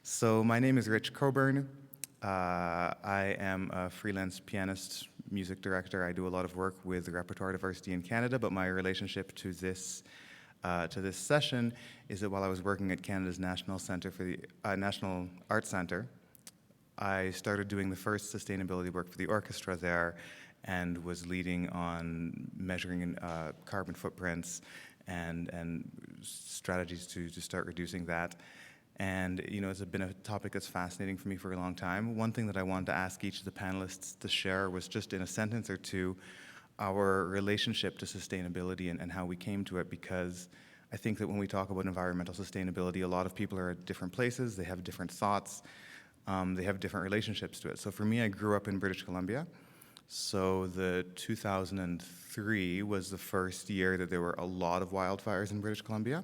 So my name is Rich Coburn. I am a freelance pianist, music director. I do a lot of work with repertoire diversity in Canada, but my relationship to this session is that while I was working at Canada's National Centre for the National Arts Centre, I started doing the first sustainability work for the orchestra there, and was leading on measuring carbon footprints and strategies to start reducing that. And it's been a topic that's fascinating for me for a long time. One thing that I wanted to ask each of the panelists to share was just in a sentence or two our relationship to sustainability and how we came to it, because I think that when we talk about environmental sustainability, a lot of people are at different places, they have different thoughts, they have different relationships to it. So for me, I grew up in British Columbia. So the 2003 was the first year that there were a lot of wildfires in British Columbia.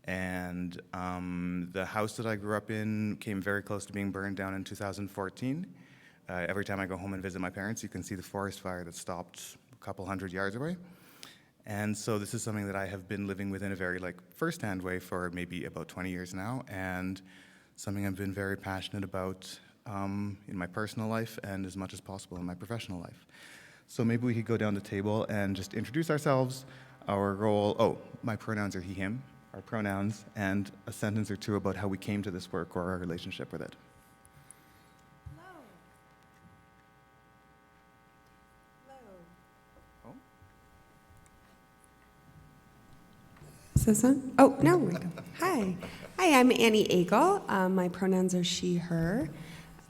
And the house that I grew up in came very close to being burned down in 2014. Every time I go home and visit my parents, you can see the forest fire that stopped a couple hundred yards away. And so this is something that I have been living with in a very first-hand way for maybe about 20 years now, and something I've been very passionate about in my personal life and as much as possible in my professional life. So maybe we could go down the table and just introduce ourselves, our role. My pronouns are he, him. Our pronouns, and a sentence or two about how we came to this work or our relationship with it. Hello. Is this on? Oh, no, we go. Hi, I'm Annie Agle. My pronouns are she, her.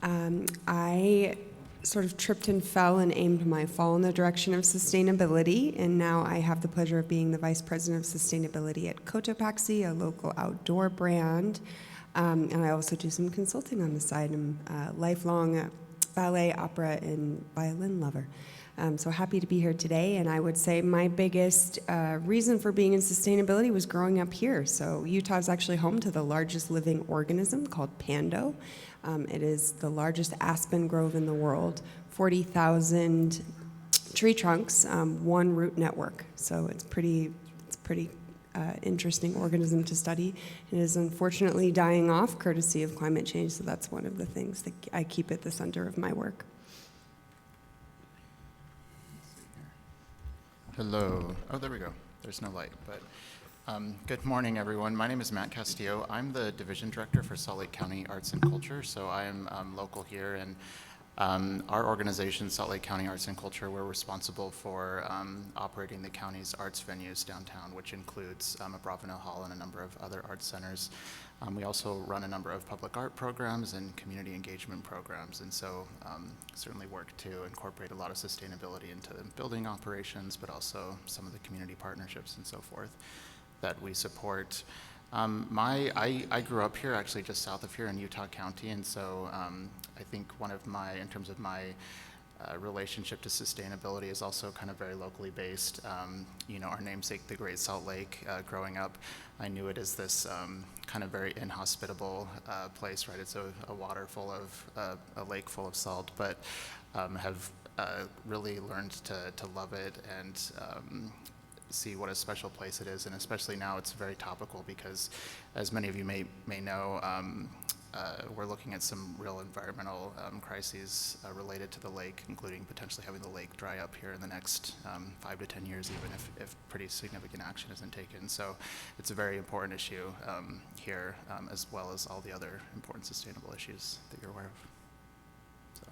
I sort of tripped and fell and aimed my fall in the direction of sustainability, and now I have the pleasure of being the Vice President of Sustainability at Cotopaxi, a local outdoor brand. And I also do some consulting on the side. I'm a lifelong ballet, opera, and violin lover. So happy to be here today, and I would say my biggest reason for being in sustainability was growing up here. So Utah is actually home to the largest living organism called Pando. It is the largest aspen grove in the world, 40,000 tree trunks, one root network. So it's pretty interesting organism to study. It is unfortunately dying off courtesy of climate change, so that's one of the things that I keep at the center of my work. Hello. Oh, there we go. There's no light, but good morning, everyone. My name is Matt Castillo. I'm the Division Director for Salt Lake County Arts and Culture, so I am local here, and our organization, Salt Lake County Arts and Culture, we're responsible for operating the county's arts venues downtown, which includes a Bravenel Hall and a number of other arts centers. We also run a number of public art programs and community engagement programs, and so certainly work to incorporate a lot of sustainability into building operations, but also some of the community partnerships and so forth that we support. I grew up here, actually just south of here in Utah County, and so I think in terms of my relationship to sustainability is also kind of very locally based. Our namesake, the Great Salt Lake, growing up, I knew it as this kind of very inhospitable place, right? It's a water full of, a lake full of salt, but have really learned to love it and see what a special place it is, and especially now it's very topical because, as many of you may know, we're looking at some real environmental crises related to the lake, including potentially having the lake dry up here in the next 5 to 10 years, even if pretty significant action isn't taken. So it's a very important issue here, as well as all the other important sustainable issues that you're aware of. So,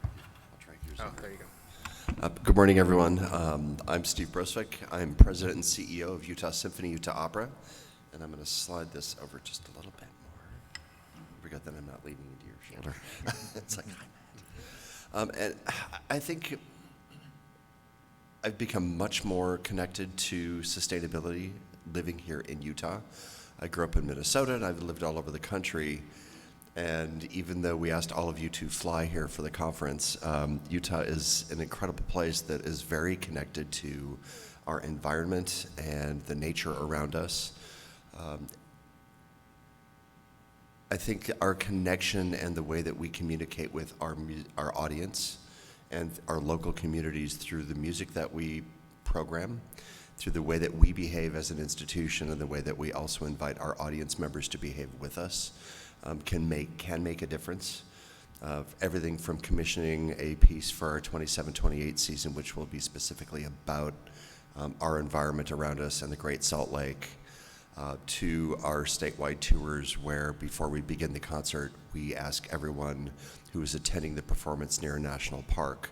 I'll try yours. Oh, there you go. Good morning, everyone. I'm Steve Brosvik. I'm President and CEO of Utah Symphony, Utah Opera, and I'm going to slide this over just a little bit more. Forget that I'm not leaning into your shoulder. It's like, hi, Matt. And I think I've become much more connected to sustainability living here in Utah. I grew up in Minnesota, and I've lived all over the country. And even though we asked all of you to fly here for the conference, Utah is an incredible place that is very connected to our environment and the nature around us. I think our connection and the way that we communicate with our audience and our local communities through the music that we program, through the way that we behave as an institution, and the way that we also invite our audience members to behave with us, can make a difference. Everything from commissioning a piece for our 27-28 season, which will be specifically about our environment around us and the Great Salt Lake, to our statewide tours where before we begin the concert, we ask everyone who is attending the performance near a national park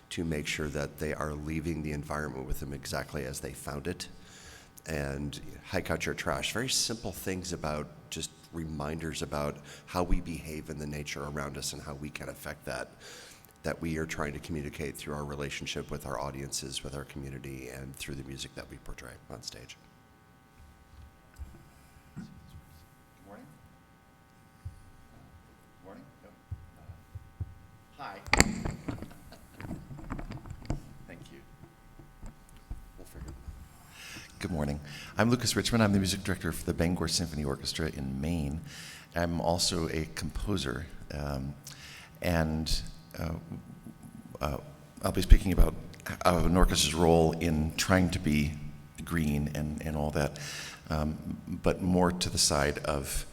to make sure that they are leaving the environment with them exactly as they found it. And hike out your trash. Very simple things about just reminders about how we behave in the nature around us and how we can affect that we are trying to communicate through our relationship with our audiences, with our community, and through the music that we portray on stage. Good morning. Morning. Yep. Hi. Thank you. We'll figure it out. Good morning. I'm Lucas Richman. I'm the music director for the Bangor Symphony Orchestra in Maine. I'm also a composer, and I'll be speaking about an orchestra's role in trying to be green and all that, but more to the side of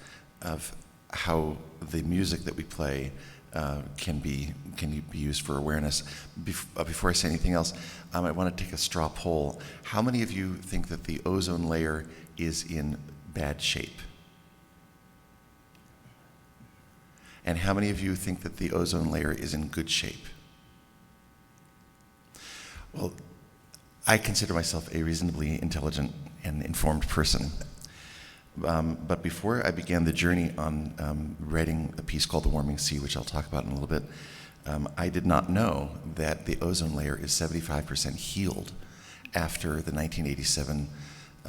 how the music that we play can be used for awareness. Before I say anything else, I want to take a straw poll. How many of you think that the ozone layer is in bad shape? And how many of you think that the ozone layer is in good shape? Well, I consider myself a reasonably intelligent and informed person. But before I began the journey on writing a piece called The Warming Sea, which I'll talk about in a little bit, I did not know that the ozone layer is 75% healed after the 1987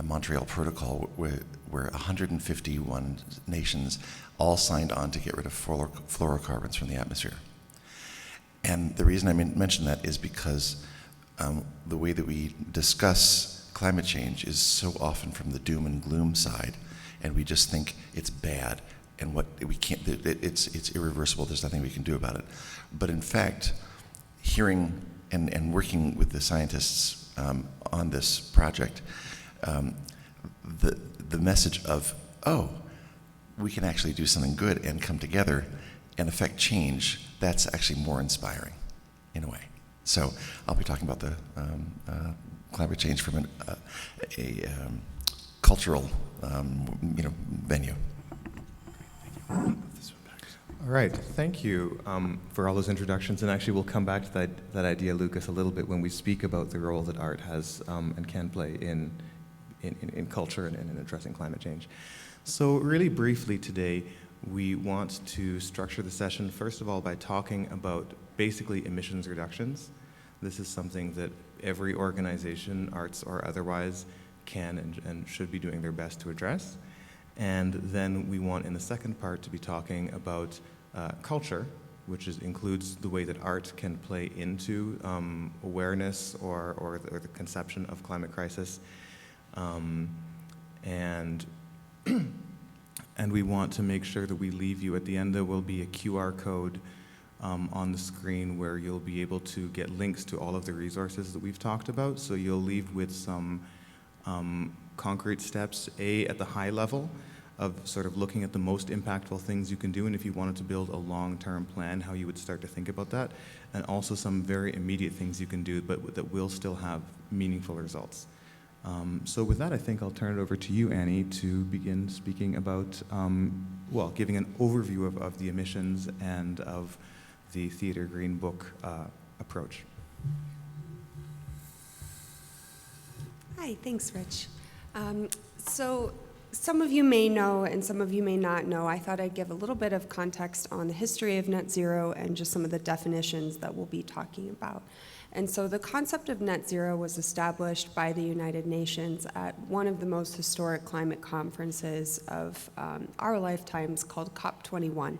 Montreal Protocol, where 151 nations all signed on to get rid of fluorocarbons from the atmosphere. And the reason I mention that is because the way that we discuss climate change is so often from the doom and gloom side, and we just think it's bad and what we can't. It's irreversible. There's nothing we can do about it. But in fact, hearing and working with the scientists on this project, the message of, oh, we can actually do something good and come together and affect change, that's actually more inspiring in a way. So I'll be talking about the climate change from a cultural venue. All right, thank you for all those introductions, and actually we'll come back to that idea, Lucas, a little bit when we speak about the role that art has and can play in culture and in addressing climate change. So really briefly today, we want to structure the session, first of all, by talking about basically emissions reductions. This is something that every organization, arts or otherwise, can and should be doing their best to address. And then we want in the second part to be talking about culture, which includes the way that art can play into awareness or the conception of climate crisis. And we want to make sure that we leave you, at the end there will be a QR code on the screen where you'll be able to get links to all of the resources that we've talked about. So you'll leave with some concrete steps, at the high level of sort of looking at the most impactful things you can do, and if you wanted to build a long-term plan, how you would start to think about that, and also some very immediate things you can do, but that will still have meaningful results. So with that, I think I'll turn it over to you, Annie, to begin speaking about, giving an overview of the emissions and of the Theatre Green Book approach. Hi, thanks, Rich. So some of you may know and some of you may not know. I thought I'd give a little bit of context on the history of net zero and just some of the definitions that we'll be talking about. And so the concept of net zero was established by the United Nations at one of the most historic climate conferences of our lifetimes called COP21.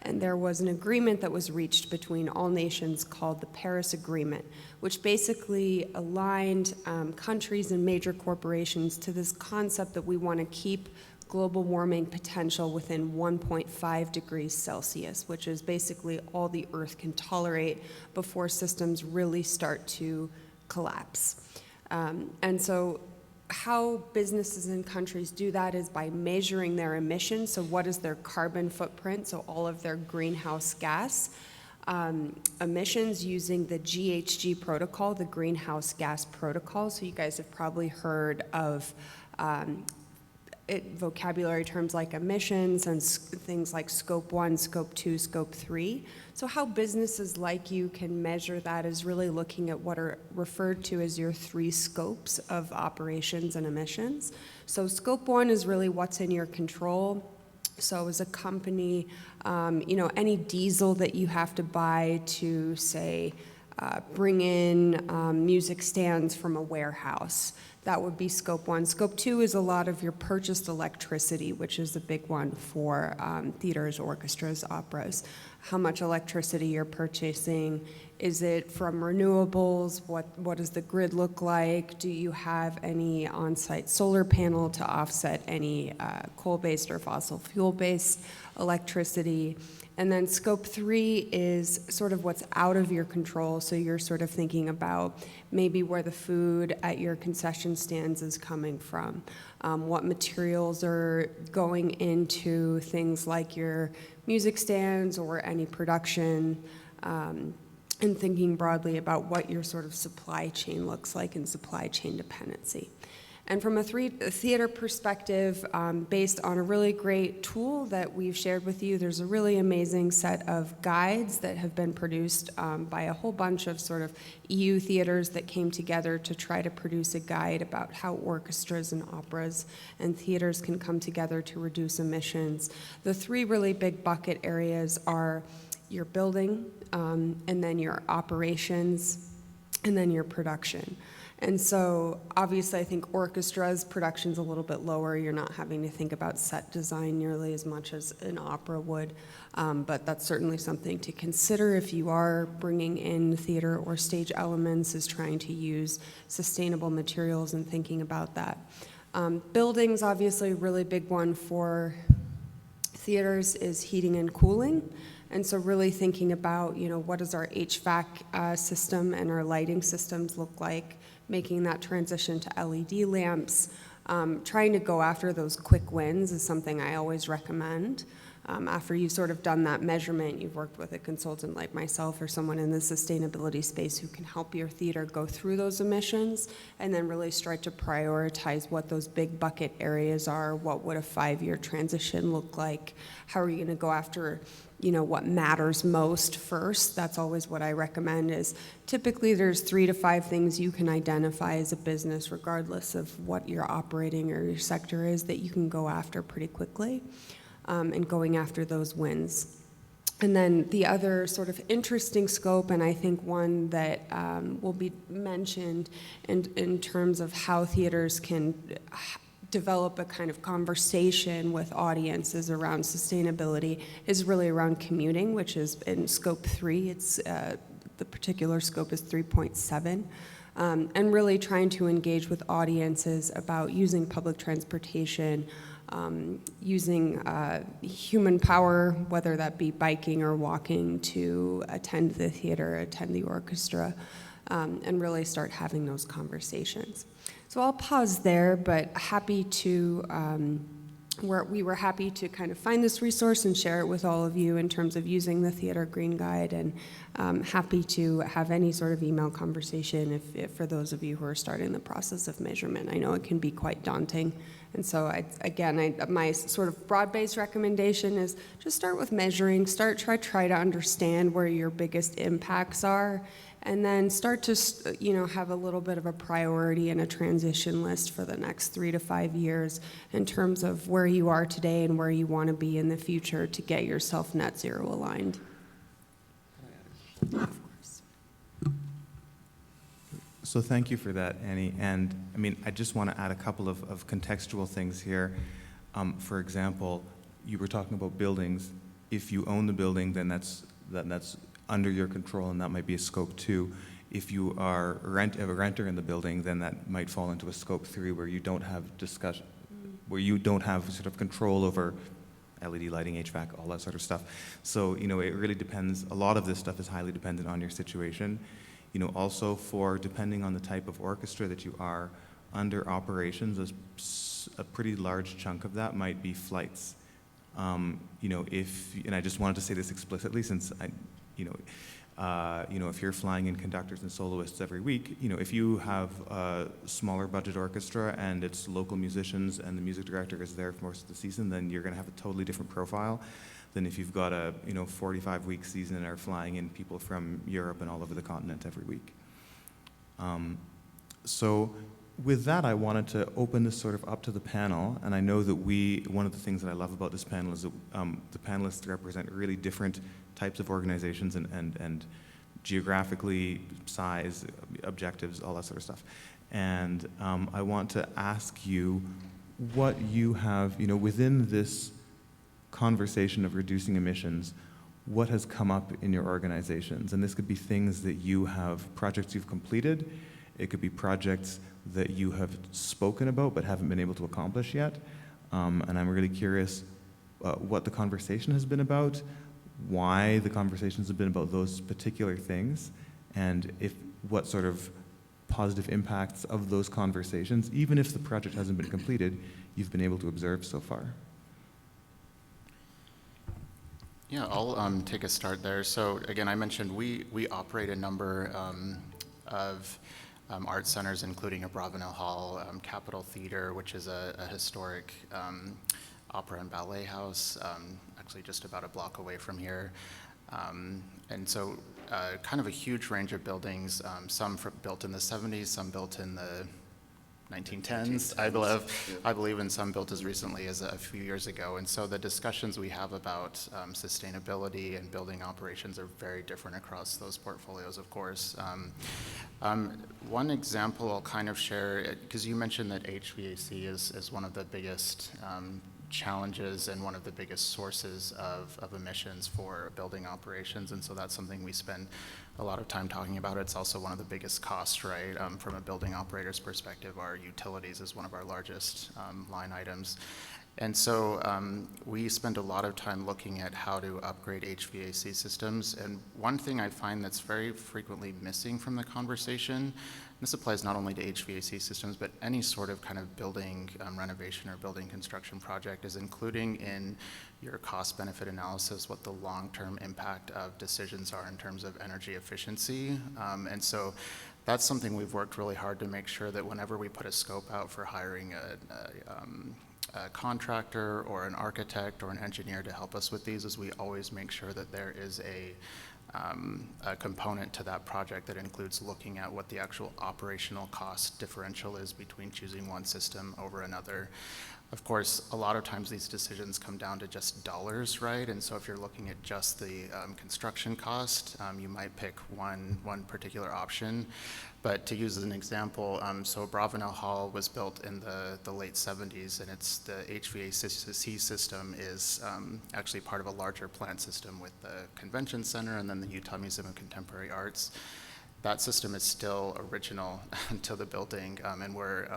And there was an agreement that was reached between all nations called the Paris Agreement, which basically aligned countries and major corporations to this concept that we want to keep global warming potential within 1.5 degrees Celsius, which is basically all the Earth can tolerate before systems really start to collapse. And so how businesses and countries do that is by measuring their emissions. So what is their carbon footprint? So all of their greenhouse gas emissions using the GHG protocol, the greenhouse gas protocol. So you guys have probably heard of vocabulary terms like emissions and things like scope 1, scope 2, scope 3. So how businesses like you can measure that is really looking at what are referred to as your 3 scopes of operations and emissions. So scope 1 is really what's in your control. So as a company, any diesel that you have to buy to, say, bring in music stands from a warehouse, that would be scope 1. Scope 2 is a lot of your purchased electricity, which is a big one for theaters, orchestras, operas. How much electricity you're purchasing. Is it from renewables? What does the grid look like? Do you have any on-site solar panel to offset any coal-based or fossil fuel-based electricity? And then scope 3 is sort of what's out of your control. So you're sort of thinking about maybe where the food at your concession stands is coming from, what materials are going into things like your music stands or any production, and thinking broadly about what your sort of supply chain looks like and supply chain dependency. And from a theater perspective, based on a really great tool that we've shared with you, there's a really amazing set of guides that have been produced by a whole bunch of sort of EU theaters that came together to try to produce a guide about how orchestras and operas and theaters can come together to reduce emissions. The 3 really big bucket areas are your building, and then your operations, and then your production. And so obviously I think orchestras production's a little bit lower. You're not having to think about set design nearly as much as an opera would, but that's certainly something to consider if you are bringing in theater or stage elements, is trying to use sustainable materials and thinking about that. Buildings, obviously a really big one for theaters is heating and cooling. And so really thinking about, what does our HVAC system and our lighting systems look like, making that transition to LED lamps. Trying to go after those quick wins is something I always recommend. After you've sort of done that measurement, you've worked with a consultant like myself or someone in the sustainability space who can help your theater go through those emissions and then really start to prioritize what those big bucket areas are. What would a 5-year transition look like? How are you going to go after what matters most first? That's always what I recommend. Is typically there's 3 to 5 things you can identify as a business, regardless of what your operating or your sector is, that you can go after pretty quickly, and going after those wins. And then the other sort of interesting scope, and I think one that will be mentioned in terms of how theaters can develop a kind of conversation with audiences around sustainability, is really around commuting, which is in scope 3. It's the particular scope is 3.7, and really trying to engage with audiences about using public transportation, using human power, whether that be biking or walking, to attend the theater, attend the orchestra, and really start having those conversations. So I'll pause there, but happy to, we were happy to kind of find this resource and share it with all of you in terms of using the Theater Green Guide, and happy to have any sort of email conversation if for those of you who are starting the process of measurement. I know it can be quite daunting, and so my sort of broad-based recommendation is just start with measuring, try to understand where your biggest impacts are, and then start to, have a little bit of a priority and a transition list for the next 3 to 5 years in terms of where you are today and where you want to be in the future to get yourself net zero aligned. Of course. So thank you for that, Annie. And I just want to add a couple of contextual things here. For example, you were talking about buildings. If you own the building, then that's under your control, and that might be a scope 2. If you are a renter in the building, then that might fall into a scope 3, where you don't have discussion, where you don't have sort of control over LED lighting, HVAC, all that sort of stuff. So, it really depends. A lot of this stuff is highly dependent on your situation. Also depending on the type of orchestra that you are, under operations, a pretty large chunk of that might be flights. And I just wanted to say this explicitly, since if you're flying in conductors and soloists every week, if you have a smaller budget orchestra and it's local musicians and the music director is there for most of the season, then you're going to have a totally different profile than if you've got a 45-week season and are flying in people from Europe and all over the continent every week. So with that, I wanted to open this sort of up to the panel, and I know that one of the things that I love about this panel is that the panelists represent really different types of organizations and geographically, size, objectives, all that sort of stuff. And I want to ask you what you have, within this conversation of reducing emissions, what has come up in your organizations? And this could be things that you have, projects you've completed. It could be projects that you have spoken about but haven't been able to accomplish yet. And I'm really curious what the conversation has been about, why the conversations have been about those particular things, and what sort of positive impacts of those conversations, even if the project hasn't been completed, you've been able to observe so far. Yeah, I'll take a start there. So again, I mentioned we operate a number of art centers, including a Bravenel Hall, Capitol Theater, which is a historic opera and ballet house, actually just about a block away from here. And so kind of a huge range of buildings, some built in the 70s, some built in the 1910s, I believe, and some built as recently as a few years ago. And so the discussions we have about sustainability and building operations are very different across those portfolios, of course. One example I'll kind of share, because you mentioned that HVAC is one of the biggest challenges and one of the biggest sources of emissions for building operations, and so that's something we spend a lot of time talking about. It's also one of the biggest costs, right? From a building operator's perspective, our utilities is one of our largest line items. And so we spend a lot of time looking at how to upgrade HVAC systems, and one thing I find that's very frequently missing from the conversation, this applies not only to HVAC systems, but any sort of kind of building renovation or building construction project, is including in your cost-benefit analysis what the long-term impact of decisions are in terms of energy efficiency. And so that's something we've worked really hard to make sure that whenever we put a scope out for hiring a contractor or an architect or an engineer to help us with these, is we always make sure that there is a component to that project that includes looking at what the actual operational cost differential is between choosing one system over another. Of course, a lot of times these decisions come down to just dollars, right? And so if you're looking at just the construction cost, you might pick one particular option. But to use as an example, so Bravenel Hall was built in the late 70s, and it's the HVAC system is actually part of a larger plant system with the Convention Center and then the Utah Museum of Contemporary Arts. That system is still original to the building, and we're,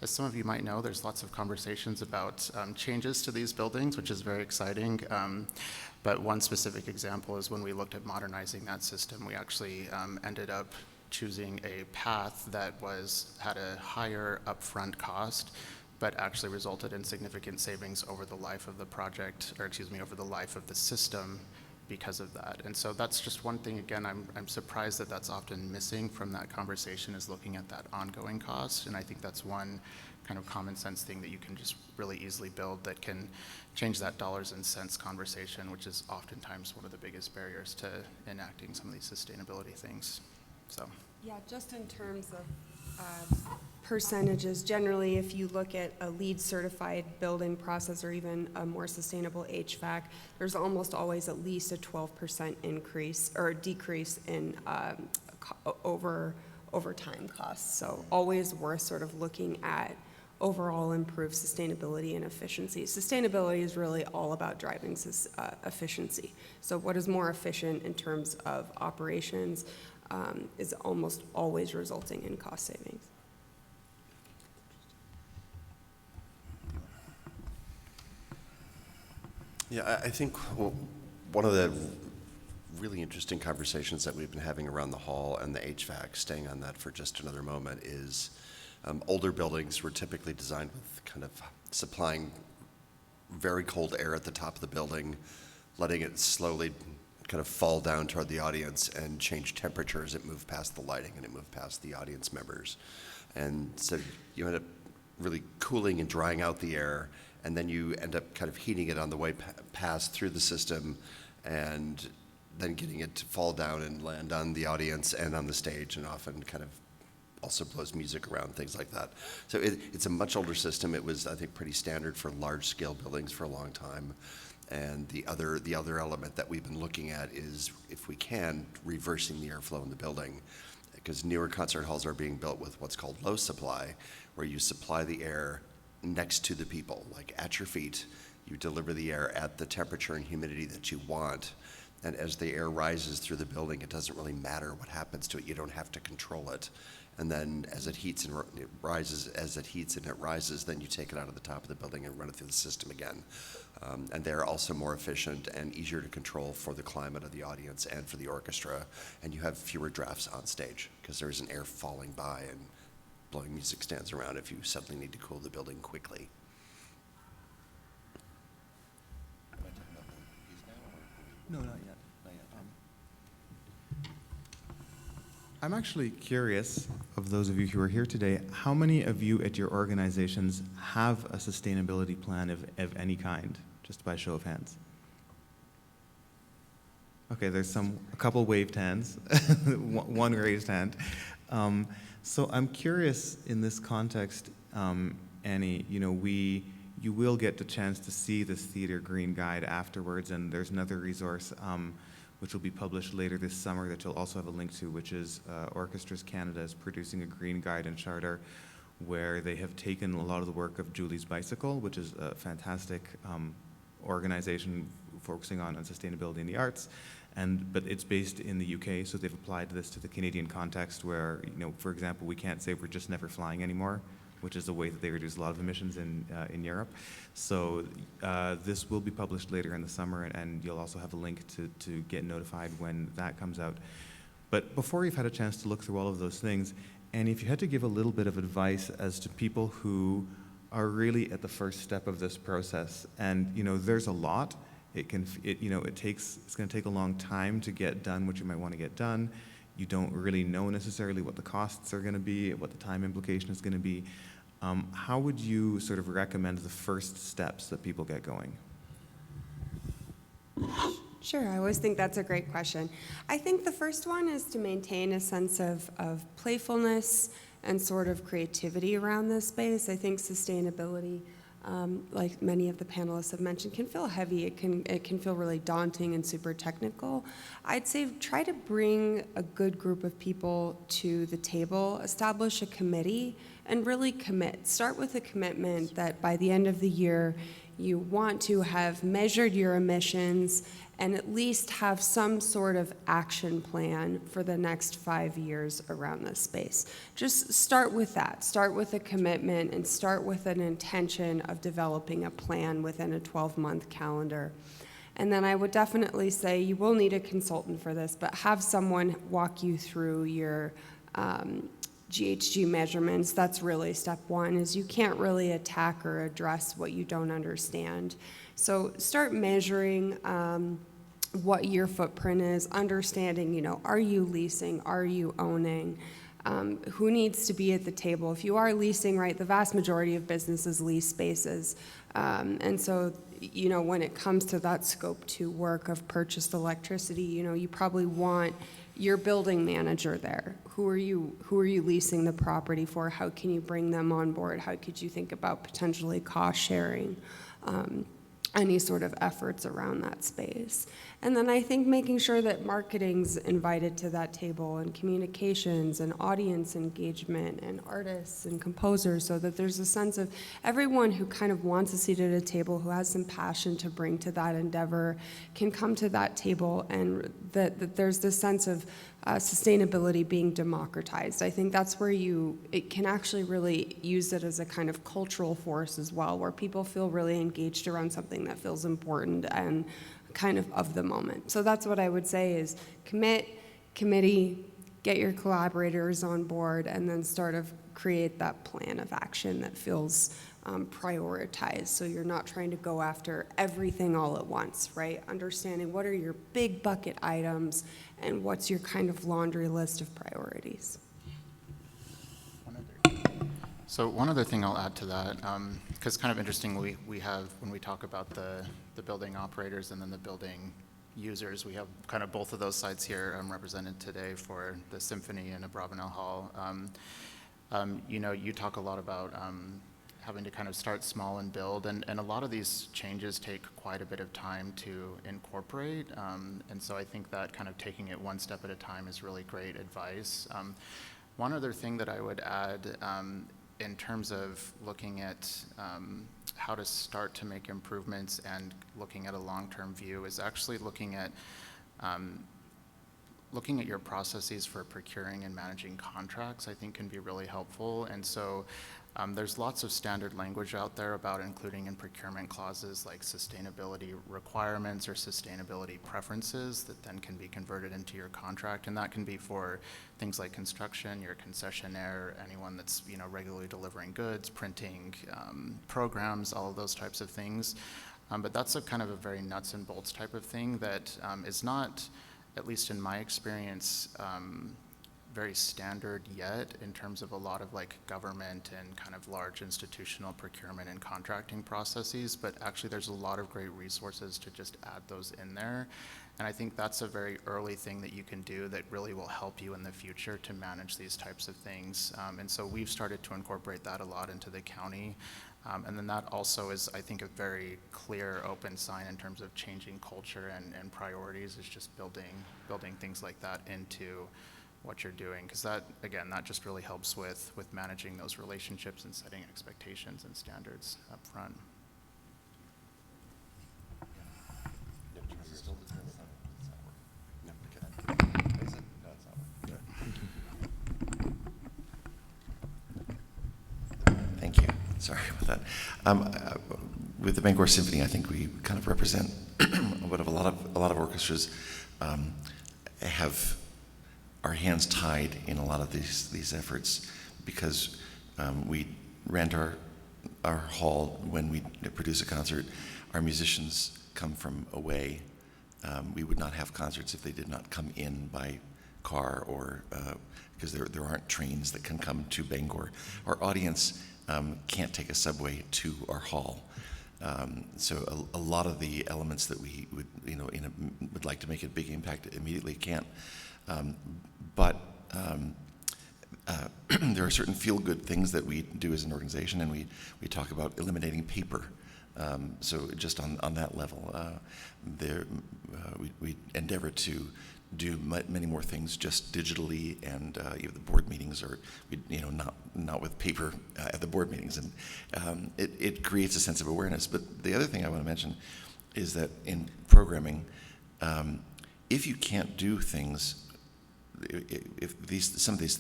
as some of you might know, there's lots of conversations about changes to these buildings, which is very exciting. But one specific example is when we looked at modernizing that system, we actually ended up choosing a path that had a higher upfront cost, but actually resulted in significant savings over the life of the project, or excuse me, over the life of the system because of that. And so that's just one thing, again, I'm surprised that that's often missing from that conversation, is looking at that ongoing cost. And I think that's one kind of common sense thing that you can just really easily build that can change that dollars and cents conversation, which is oftentimes one of the biggest barriers to enacting some of these sustainability things. So. Yeah, just in terms of percentages, generally, if you look at a LEED certified building process or even a more sustainable HVAC, there's almost always at least a 12% increase or decrease in over time costs. So always worth sort of looking at overall improved sustainability and efficiency. Sustainability is really all about driving efficiency. So what is more efficient in terms of operations is almost always resulting in cost savings. Yeah, I think one of the really interesting conversations that we've been having around the hall and the HVAC, staying on that for just another moment, is Older buildings were typically designed with kind of supplying very cold air at the top of the building, letting it slowly kind of fall down toward the audience and change temperature as it moved past the lighting and it moved past the audience members. And so you end up really cooling and drying out the air, and then you end up kind of heating it on the way past through the system, and then getting it to fall down and land on the audience and on the stage, and often kind of also blows music around, things like that. So it's a much older system. It was, I think, pretty standard for large-scale buildings for a long time. And the other element that we've been looking at is, if we can, reversing the airflow in the building, because newer concert halls are being built with what's called low supply, where you supply the air next to the people, like at your feet. You deliver the air at the temperature and humidity that you want. And as the air rises through the building, it doesn't really matter what happens to it. You don't have to control it. And then as it heats and it rises, then you take it out of the top of the building and run it through the system again. And they're also more efficient and easier to control for the climate of the audience and for the orchestra. And you have fewer drafts on stage because there isn't air falling by and blowing music stands around if you suddenly need to cool the building quickly. No, not yet. I'm actually curious, of those of you who are here today, how many of you at your organizations have a sustainability plan of any kind, just by show of hands? Okay, there's a couple waved hands, one raised hand. So I'm curious in this context, Annie, you will get the chance to see this Theatre Green Guide afterwards, and there's another resource which will be published later this summer that you'll also have a link to, which is Orchestras Canada is producing a green guide and charter where they have taken a lot of the work of Julie's Bicycle, which is a fantastic organization focusing on sustainability in the arts, but it's based in the UK, so they've applied this to the Canadian context where, for example, we can't say we're just never flying anymore, which is the way that they reduce a lot of emissions in Europe. So this will be published later in the summer, and you'll also have a link to get notified when that comes out. But before you've had a chance to look through all of those things, and if you had to give a little bit of advice as to people who are really at the first step of this process, and there's a lot. It's going to take a long time to get done what you might want to get done. You don't really know necessarily what the costs are going to be, what the time implication is going to be. How would you sort of recommend the first steps that people get going? Sure, I always think that's a great question. I think the first one is to maintain a sense of playfulness and sort of creativity around this space. I think sustainability, like many of the panelists have mentioned, can feel heavy. It can feel really daunting and super technical. I'd say try to bring a good group of people to the table, establish a committee, and really commit. Start with a commitment that by the end of the year, you want to have measured your emissions and at least have some sort of action plan for the next 5 years around this space. Just start with that. Start with a commitment and start with an intention of developing a plan within a 12-month calendar. And then I would definitely say you will need a consultant for this, but have someone walk you through your GHG measurements. That's really step one, is you can't really attack or address what you don't understand. So start measuring what your footprint is, understanding, are you leasing, are you owning, who needs to be at the table. If you are leasing, right, the vast majority of businesses lease spaces. And so, when it comes to that scope 2 work of purchased electricity, you probably want your building manager there. Who are you leasing the property for? How can you bring them on board? How could you think about potentially cost sharing? Any sort of efforts around that space. And then I think making sure that marketing's invited to that table, and communications and audience engagement and artists and composers, so that there's a sense of everyone who kind of wants a seat at a table, who has some passion to bring to that endeavor, can come to that table, and that there's this sense of sustainability being democratized. I think that's where it can actually really use it as a kind of cultural force as well, where people feel really engaged around something that feels important and kind of the moment. So that's what I would say is commit, committee, get your collaborators on board, and then start of create that plan of action that feels prioritized. So you're not trying to go after everything all at once, right? Understanding what are your big bucket items and what's your kind of laundry list of priorities. So one other thing I'll add to that, because kind of interesting, we have, when we talk about the building operators and then the building users, we have kind of both of those sides here represented today for the Symphony and Abravanel Hall. You know, you talk a lot about having to kind of start small and build, and a lot of these changes take quite a bit of time to incorporate, and so I think that kind of taking it one step at a time is really great advice. One other thing that I would add in terms of looking at how to start to make improvements and looking at a long-term view is actually looking at your processes for procuring and managing contracts, I think can be really helpful. And so there's lots of standard language out there about including in procurement clauses like sustainability requirements or sustainability preferences that then can be converted into your contract. And that can be for things like construction, your concessionaire, anyone that's, you know, regularly delivering goods, printing, programs, all of those types of things. But that's a kind of a very nuts and bolts type of thing that is not, at least in my experience, very standard yet in terms of a lot of like government and kind of large institutional procurement and contracting processes, but actually there's a lot of great resources to just add those in there. And I think that's a very early thing that you can do that really will help you in the future to manage these types of things. And so we've started to incorporate that a lot into the county. And then that also is, I think, a very clear, open sign in terms of changing culture and priorities, is just building things like that into what you're doing, because that, again, that just really helps with managing those relationships and setting expectations and standards up front. Thank you. Sorry about that. With the Bangor Symphony, I think we kind of represent what a lot of orchestras have our hands tied in a lot of these efforts, because we rent our hall when we produce a concert. Our musicians come from away. We would not have concerts if they did not come in by car, or because there aren't trains that can come to Bangor. Our audience can't take a subway to our hall. So a lot of the elements that we would, would like to make a big impact immediately can't. But there are certain feel-good things that we do as an organization, and we talk about eliminating paper. So just on that level, we endeavor to do many more things just digitally, and the board meetings are, not with paper at the board meetings, and it creates a sense of awareness. But the other thing I want to mention is that in programming, if you can't do things, if some of these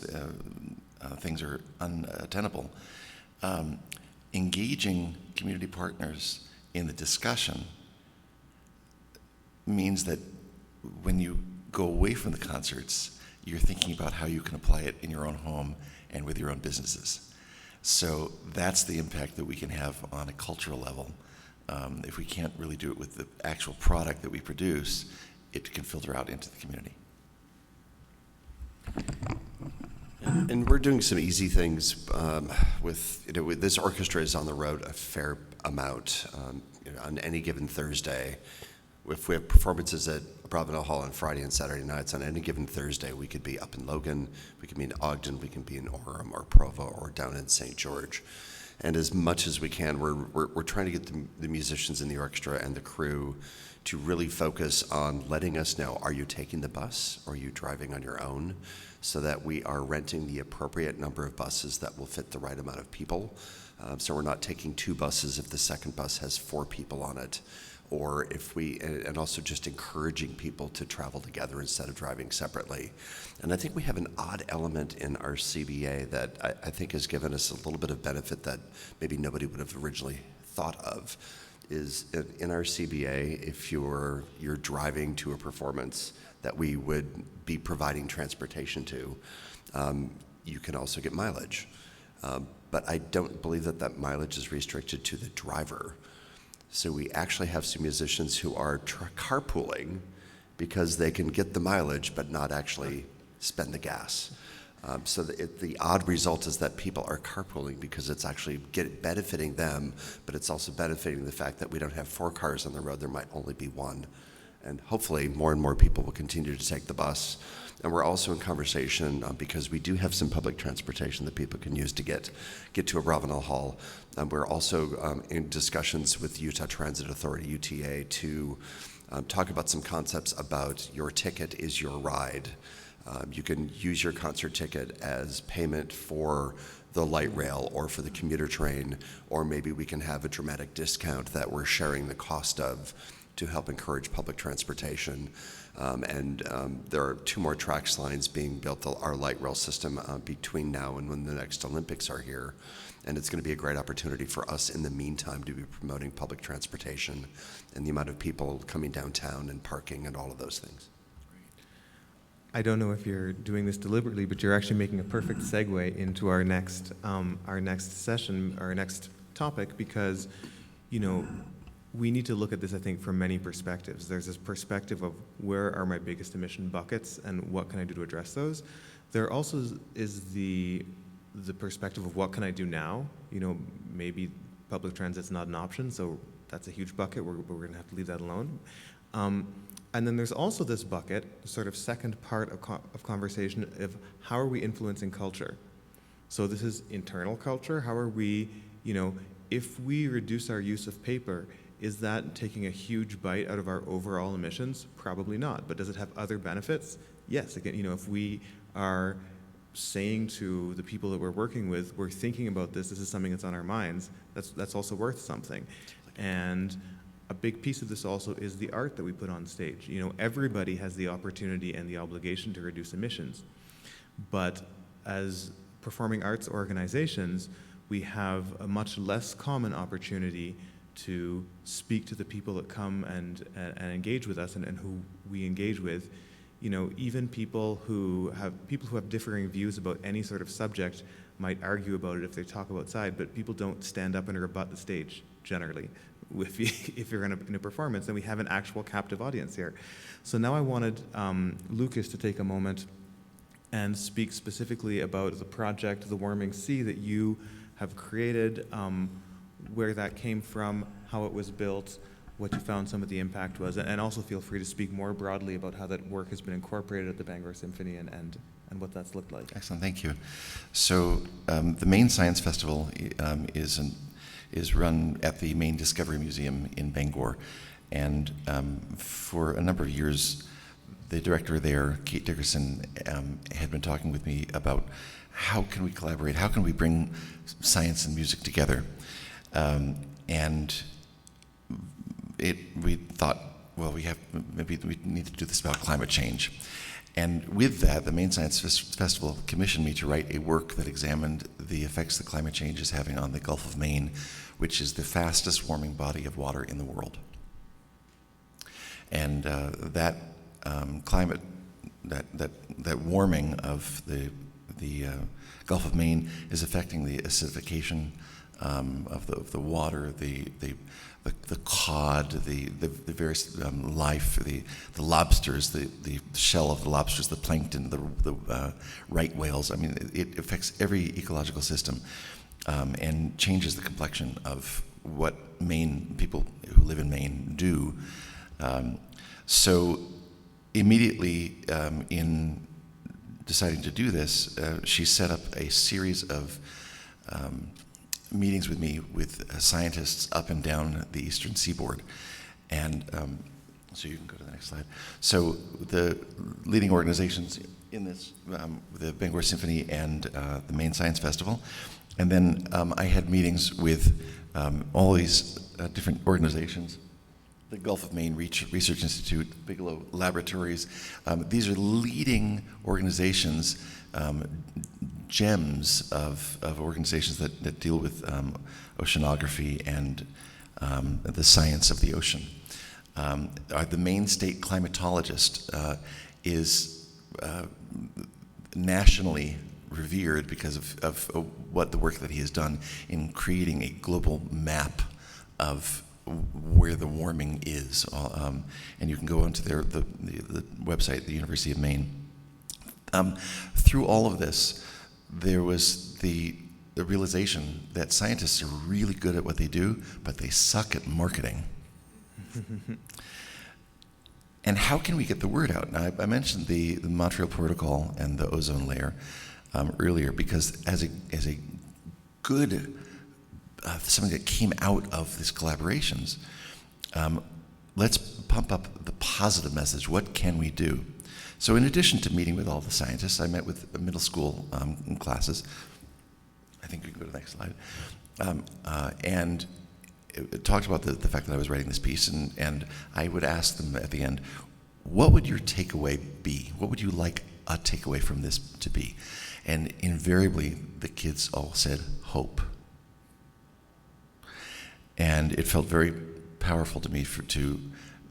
things are untenable, engaging community partners in the discussion means that when you go away from the concerts, you're thinking about how you can apply it in your own home and with your own businesses. So that's the impact that we can have on a cultural level. If we can't really do it with the actual product that we produce, it can filter out into the community. And we're doing some easy things with this orchestra is on the road a fair amount. On any given Thursday, if we have performances at Abravanel Hall on Friday and Saturday nights, on any given Thursday, we could be up in Logan, we could be in Ogden, we can be in Orem or Provo or down in St. George. And as much as we can, we're trying to get the musicians in the orchestra and the crew to really focus on letting us know, are you taking the bus or are you driving on your own, so that we are renting the appropriate number of buses that will fit the right amount of people. So we're not taking 2 buses if the second bus has 4 people on it, or and also just encouraging people to travel together instead of driving separately. And I think we have an odd element in our CBA that I think has given us a little bit of benefit that maybe nobody would have originally thought of, is in our CBA, if you're driving to a performance that we would be providing transportation to, you can also get mileage. But I don't believe that that mileage is restricted to the driver. So we actually have some musicians who are carpooling because they can get the mileage but not actually spend the gas. So the odd result is that people are carpooling because it's actually benefiting them, but it's also benefiting the fact that we don't have 4 cars on the road. There might only be 1. And hopefully more and more people will continue to take the bus. And we're also in conversation because we do have some public transportation that people can use to get to Abravanel Hall. We're also in discussions with Utah Transit Authority, UTA, to talk about some concepts about your ticket is your ride. You can use your concert ticket as payment for the light rail or for the commuter train, or maybe we can have a dramatic discount that we're sharing the cost of to help encourage public transportation. There are 2 more tracks lines being built, our light rail system, between now and when the next Olympics are here. And it's going to be a great opportunity for us in the meantime to be promoting public transportation and the amount of people coming downtown and parking and all of those things. I don't know if you're doing this deliberately, but you're actually making a perfect segue into our next session, our next topic, because, we need to look at this, I think, from many perspectives. There's this perspective of where are my biggest emission buckets and what can I do to address those. There also is the perspective of what can I do now. Maybe public transit's not an option, so that's a huge bucket. We're going to have to leave that alone. And then there's also this bucket, sort of second part of conversation of how are we influencing culture. So this is internal culture. How are we, if we reduce our use of paper, is that taking a huge bite out of our overall emissions? Probably not. But does it have other benefits? Yes. Again, if we are saying to the people that we're working with, we're thinking about this is something that's on our minds, that's also worth something. And a big piece of this also is the art that we put on stage. Everybody has the opportunity and the obligation to reduce emissions. But as performing arts organizations, we have a much less common opportunity to speak to the people that come and engage with us and who we engage with. Even people who have differing views about any sort of subject might argue about it if they talk outside, but people don't stand up and rebut the stage generally. If you're in a performance, then we have an actual captive audience here. So now I wanted Lucas to take a moment and speak specifically about the project, The Warming Sea, that you have created, where that came from, how it was built, what you found some of the impact was, and also feel free to speak more broadly about how that work has been incorporated at the Bangor Symphony and what that's looked like. Excellent, thank you. So the Maine Science Festival is run at the Maine Discovery Museum in Bangor, and for a number of years, the director there, Kate Dickerson, had been talking with me about how can we collaborate, how can we bring science and music together. We thought, well, maybe we need to do this about climate change. And with that, the Maine Science Festival commissioned me to write a work that examined the effects that climate change is having on the Gulf of Maine, which is the fastest warming body of water in the world. And that climate, that warming of the Gulf of Maine is affecting the acidification of the water, the cod, the various life, the lobsters, the shell of the lobsters, the plankton, the right whales. I mean, it affects every ecological system and changes the complexion of what Maine people who live in Maine do. So immediately in deciding to do this, she set up a series of meetings with me with scientists up and down the eastern seaboard. And so you can go to the next slide. So the leading organizations in this, the Bangor Symphony and the Maine Science Festival. And then I had meetings with all these different organizations, the Gulf of Maine Research Institute, Bigelow Laboratories. These are leading organizations, gems of organizations that deal with oceanography and the science of the ocean. The Maine State Climatologist is nationally revered because of what the work that he has done in creating a global map of where the warming is. And you can go onto the website, the University of Maine. Through all of this, there was the realization that scientists are really good at what they do, but they suck at marketing. And how can we get the word out? Now, I mentioned the Montreal Protocol and the ozone layer earlier, because as a good something that came out of these collaborations, let's pump up the positive message. What can we do? So in addition to meeting with all the scientists, I met with middle school classes. I think we can go to the next slide. And it talked about the fact that I was writing this piece, and I would ask them at the end, what would your takeaway be? What would you like a takeaway from this to be? And invariably, the kids all said, hope. And it felt very powerful to me to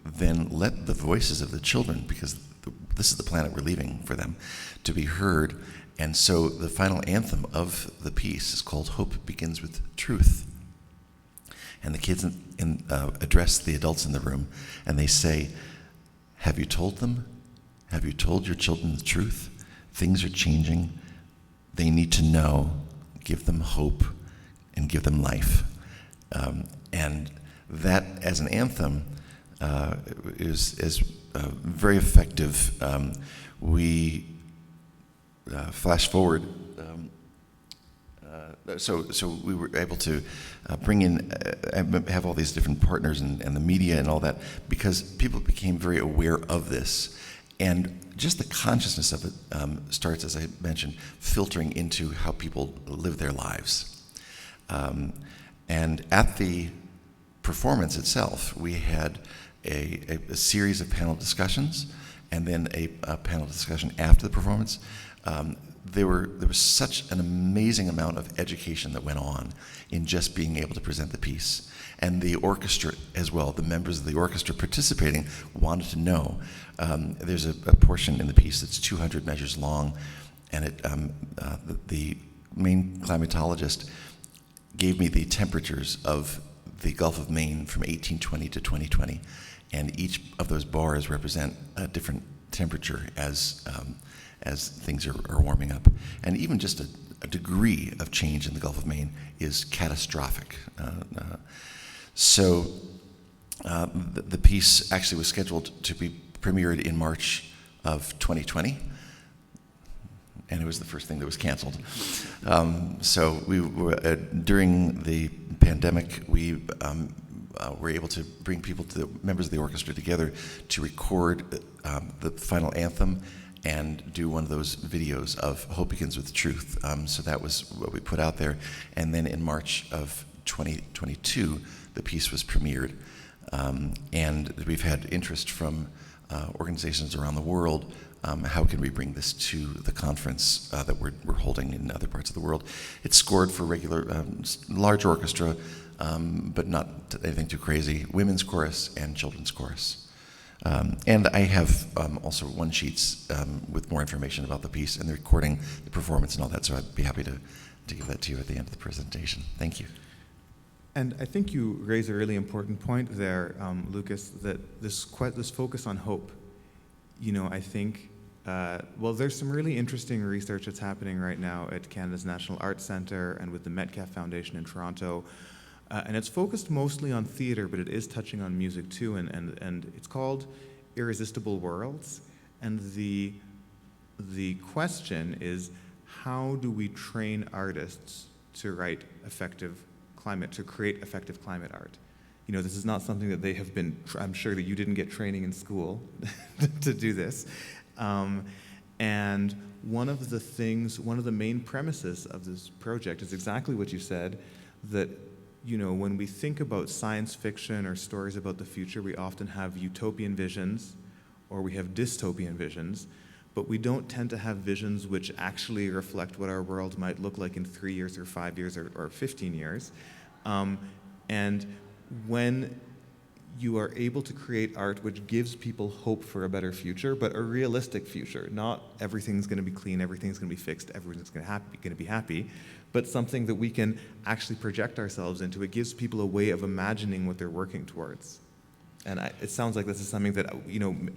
then let the voices of the children, because this is the planet we're leaving for them, to be heard. And so the final anthem of the piece is called Hope Begins with Truth. And the kids address the adults in the room, and they say, have you told them? Have you told your children the truth? Things are changing. They need to know. Give them hope and give them life. And that, as an anthem, is very effective. We flash forward. So we were able to bring in, have all these different partners and the media and all that, because people became very aware of this. And just the consciousness of it starts, as I mentioned, filtering into how people live their lives. And at the performance itself, we had a series of panel discussions, and then a panel discussion after the performance. There was such an amazing amount of education that went on in just being able to present the piece. And the orchestra as well, the members of the orchestra participating wanted to know. There's a portion in the piece that's 200 measures long, and the main climatologist gave me the temperatures of the Gulf of Maine from 1820 to 2020, and each of those bars represent a different temperature as things are warming up. And even just a degree of change in the Gulf of Maine is catastrophic. So the piece actually was scheduled to be premiered in March of 2020, and it was the first thing that was canceled. So we were, during the pandemic, we were able to bring the members of the orchestra together to record the final anthem and do one of those videos of Hope Begins with Truth. So that was what we put out there. And then in March of 2022, the piece was premiered. And we've had interest from organizations around the world. How can we bring this to the conference that we're holding in other parts of the world? It's scored for regular, large orchestra, but not anything too crazy, women's chorus and children's chorus. And I have also one sheets with more information about the piece and the recording, the performance and all that, so I'd be happy to give that to you at the end of the presentation. Thank you. And I think you raise a really important point there, Lucas, that this focus on hope. You know, I think, well, there's some really interesting research that's happening right now at Canada's National Arts Centre and with the Metcalfe Foundation in Toronto. And it's focused mostly on theater, but it is touching on music too, and it's called Irresistible Worlds. And the question is, how do we train artists to create effective climate art? You know, this is not something that they have been, I'm sure that you didn't get training in school to do this. And one of the main premises of this project is exactly what you said, that, you know, when we think about science fiction or stories about the future, we often have utopian visions or we have dystopian visions, but we don't tend to have visions which actually reflect what our world might look like in 3 years or 5 years or 15 years. And when you are able to create art which gives people hope for a better future, but a realistic future. Not everything's going to be clean, everything's going to be fixed, everyone's going to be happy, but something that we can actually project ourselves into. It gives people a way of imagining what they're working towards. And it sounds like this is something that,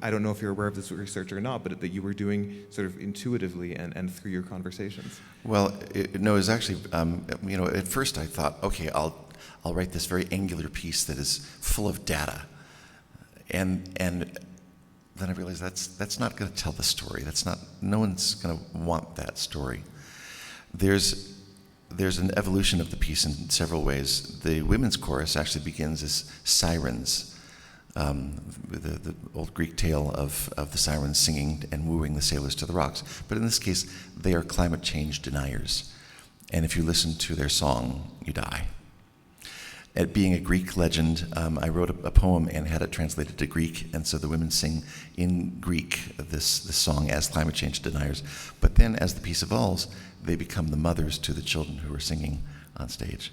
I don't know if you're aware of this research or not, but that you were doing sort of intuitively and through your conversations. Well, no, it was actually, at first I thought, okay, I'll write this very angular piece that is full of data. And then I realized that's not going to tell the story. No one's going to want that story. There's an evolution of the piece in several ways. The women's chorus actually begins as sirens, the old Greek tale of the sirens singing and wooing the sailors to the rocks. But in this case, they are climate change deniers. And if you listen to their song, you die. At being a Greek legend, I wrote a poem and had it translated to Greek, and so the women sing in Greek this song as climate change deniers. But then as the piece evolves, they become the mothers to the children who are singing on stage.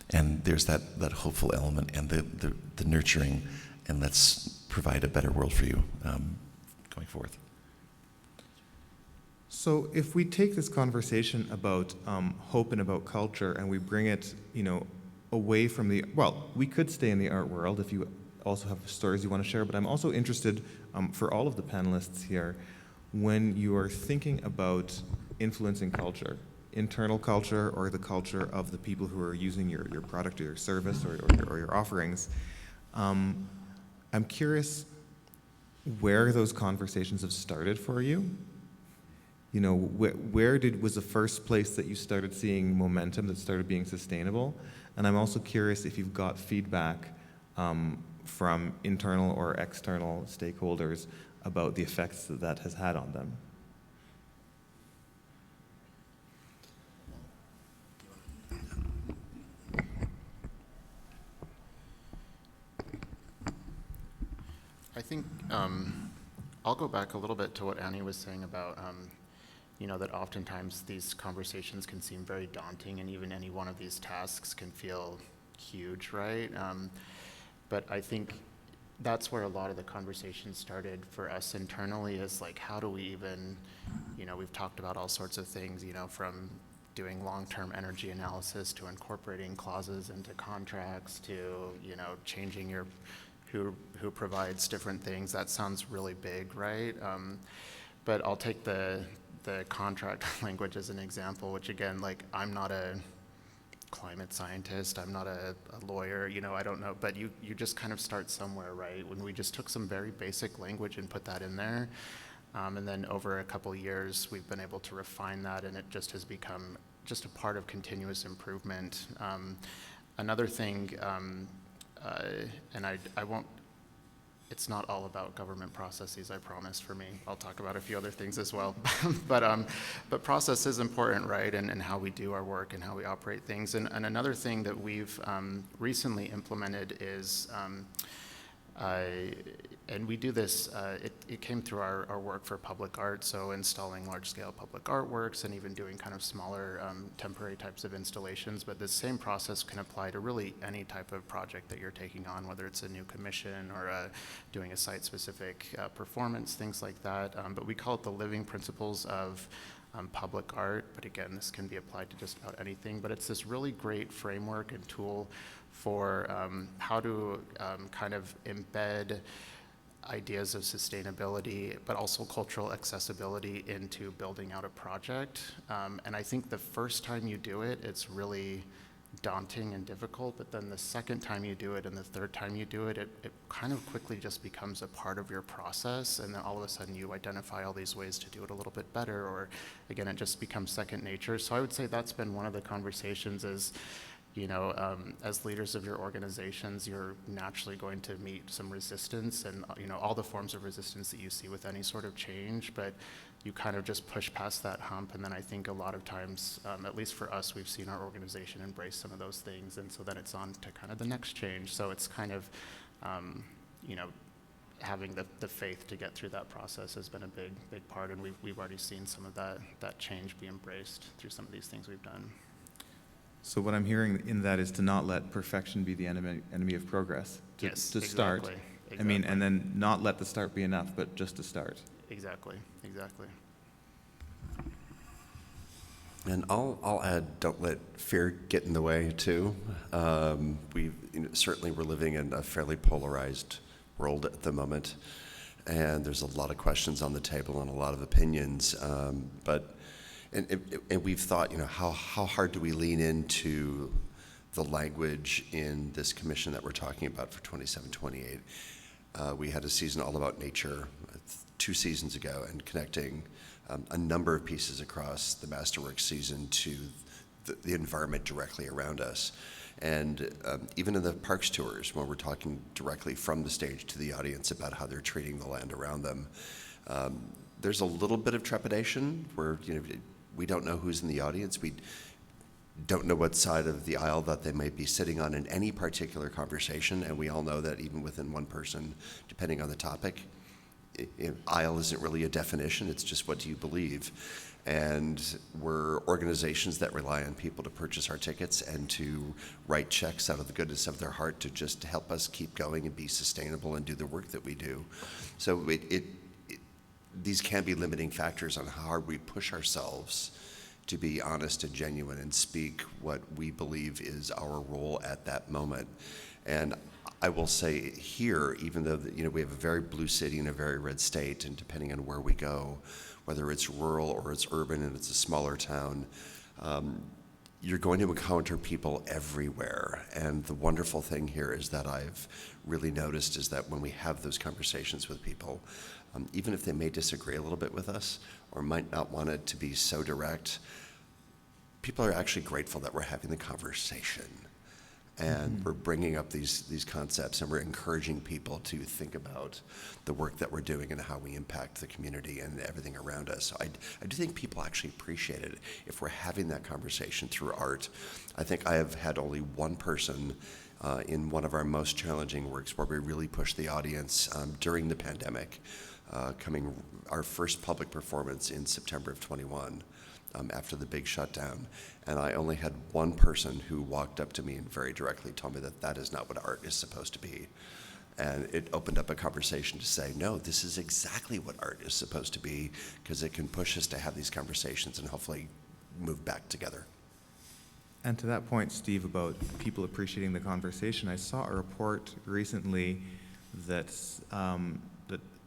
And there's that hopeful element and the nurturing, and let's provide a better world for you going forth. So if we take this conversation about hope and about culture and we bring it, away from we could stay in the art world if you also have stories you want to share, but I'm also interested, for all of the panelists here, when you are thinking about influencing culture, internal culture or the culture of the people who are using your product or your service or your offerings, I'm curious where those conversations have started for you. Where was the first place that you started seeing momentum that started being sustainable? And I'm also curious if you've got feedback from internal or external stakeholders about the effects that has had on them. I think I'll go back a little bit to what Annie was saying about that oftentimes these conversations can seem very daunting, and even any one of these tasks can feel huge, right? But I think that's where a lot of the conversation started for us internally, is like, how do we even, we've talked about all sorts of things, from doing long-term energy analysis to incorporating clauses into contracts to, changing who provides different things. That sounds really big, right? But I'll take the contract language as an example, which again, like, I'm not a climate scientist, I'm not a lawyer, I don't know, but you just kind of start somewhere, right? When we just took some very basic language and put that in there, and then over a couple years, we've been able to refine that, and it just has become just a part of continuous improvement. Another thing, and I won't, it's not all about government processes, I promise, for me. I'll talk about a few other things as well. but process is important, right? And how we do our work and how we operate things. And another thing that we've recently implemented is, and we do this, it came through our work for public art, so installing large-scale public artworks and even doing kind of smaller temporary types of installations, but the same process can apply to really any type of project that you're taking on, whether it's a new commission or doing a site-specific performance, things like that. But we call it the living principles of public art, but again, this can be applied to just about anything, but it's this really great framework and tool for how to kind of embed ideas of sustainability, but also cultural accessibility into building out a project. And I think the first time you do it, it's really daunting and difficult, but then the second time you do it and the third time you do it, it kind of quickly just becomes a part of your process, and then all of a sudden you identify all these ways to do it a little bit better, or again, it just becomes second nature. So I would say that's been one of the conversations is, as leaders of your organizations, you're naturally going to meet some resistance and, all the forms of resistance that you see with any sort of change, but you kind of just push past that hump. And then I think a lot of times, at least for us, we've seen our organization embrace some of those things. And so then it's on to kind of the next change. So it's kind of, having the faith to get through that process has been a big part. And we've already seen some of that change be embraced through some of these things we've done. So what I'm hearing in that is to not let perfection be the enemy of progress. Yes, To start. exactly, I mean, exactly. and then not let the start be enough, but just to start. Exactly, exactly. And I'll add, don't let fear get in the way too. Certainly we're living in a fairly polarized world at the moment, and there's a lot of questions on the table and a lot of opinions. And we've thought, how hard do we lean into the language in this commission that we're talking about for 27-28? We had a season all about nature 2 seasons ago, and connecting a number of pieces across the Masterworks season to the environment directly around us. And even in the parks tours, when we're talking directly from the stage to the audience about how they're treating the land around them, there's a little bit of trepidation where we don't know who's in the audience. We don't know what side of the aisle that they might be sitting on in any particular conversation, and we all know that even within one person, depending on the topic, aisle isn't really a definition, it's just what do you believe. And we're organizations that rely on people to purchase our tickets and to write checks out of the goodness of their heart to just help us keep going and be sustainable and do the work that we do. So these can be limiting factors on how hard we push ourselves to be honest and genuine and speak what we believe is our role at that moment. And I will say here, even though we have a very blue city and a very red state, and depending on where we go, whether it's rural or it's urban and it's a smaller town, you're going to encounter people everywhere. And the wonderful thing here is that I've really noticed is that when we have those conversations with people, even if they may disagree a little bit with us or might not want it to be so direct, people are actually grateful that we're having the conversation. And we're bringing up these concepts, and we're encouraging people to think about the work that we're doing and how we impact the community and everything around us. So I do think people actually appreciate it if we're having that conversation through art. I think I have had only one person in one of our most challenging works where we really pushed the audience during the pandemic, our first public performance in September of 21. After the big shutdown, and I only had one person who walked up to me and very directly told me that is not what art is supposed to be. And it opened up a conversation to say, no, this is exactly what art is supposed to be, because it can push us to have these conversations and hopefully move back together. And to that point, Steve, about people appreciating the conversation, I saw a report recently that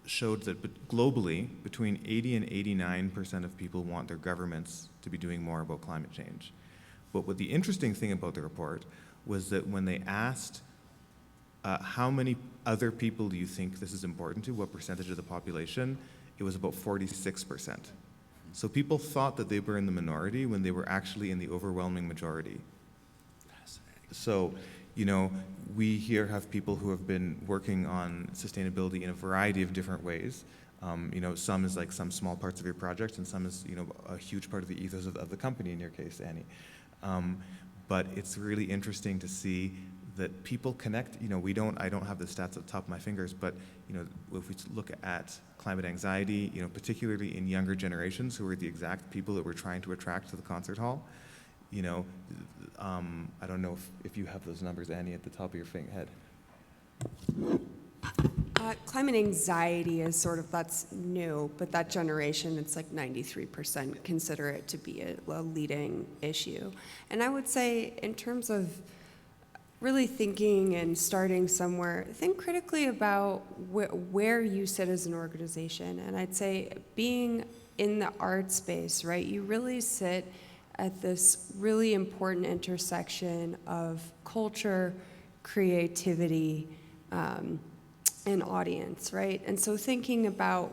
showed that globally, between 80 and 89% of people want their governments to be doing more about climate change. But what the interesting thing about the report was that when they asked how many other people do you think this is important to, what percentage of the population, it was about 46%. So people thought that they were in the minority when they were actually in the overwhelming majority. So, we here have people who have been working on sustainability in a variety of different ways. Some is like some small parts of your project, and some is, a huge part of the ethos of the company, in your case, Annie. But it's really interesting to see that people connect. I don't have the stats at the top of my fingers, but, if we look at climate anxiety, particularly in younger generations who are the exact people that we're trying to attract to the concert hall, I don't know if you have those numbers, Annie, at the top of your head. Climate anxiety is that's new, but that generation, it's like 93% consider it to be a leading issue. And I would say, in terms of really thinking and starting somewhere, think critically about where you sit as an organization. And I'd say, being in the art space, right, you really sit at this really important intersection of culture, creativity, and audience, right? And so thinking about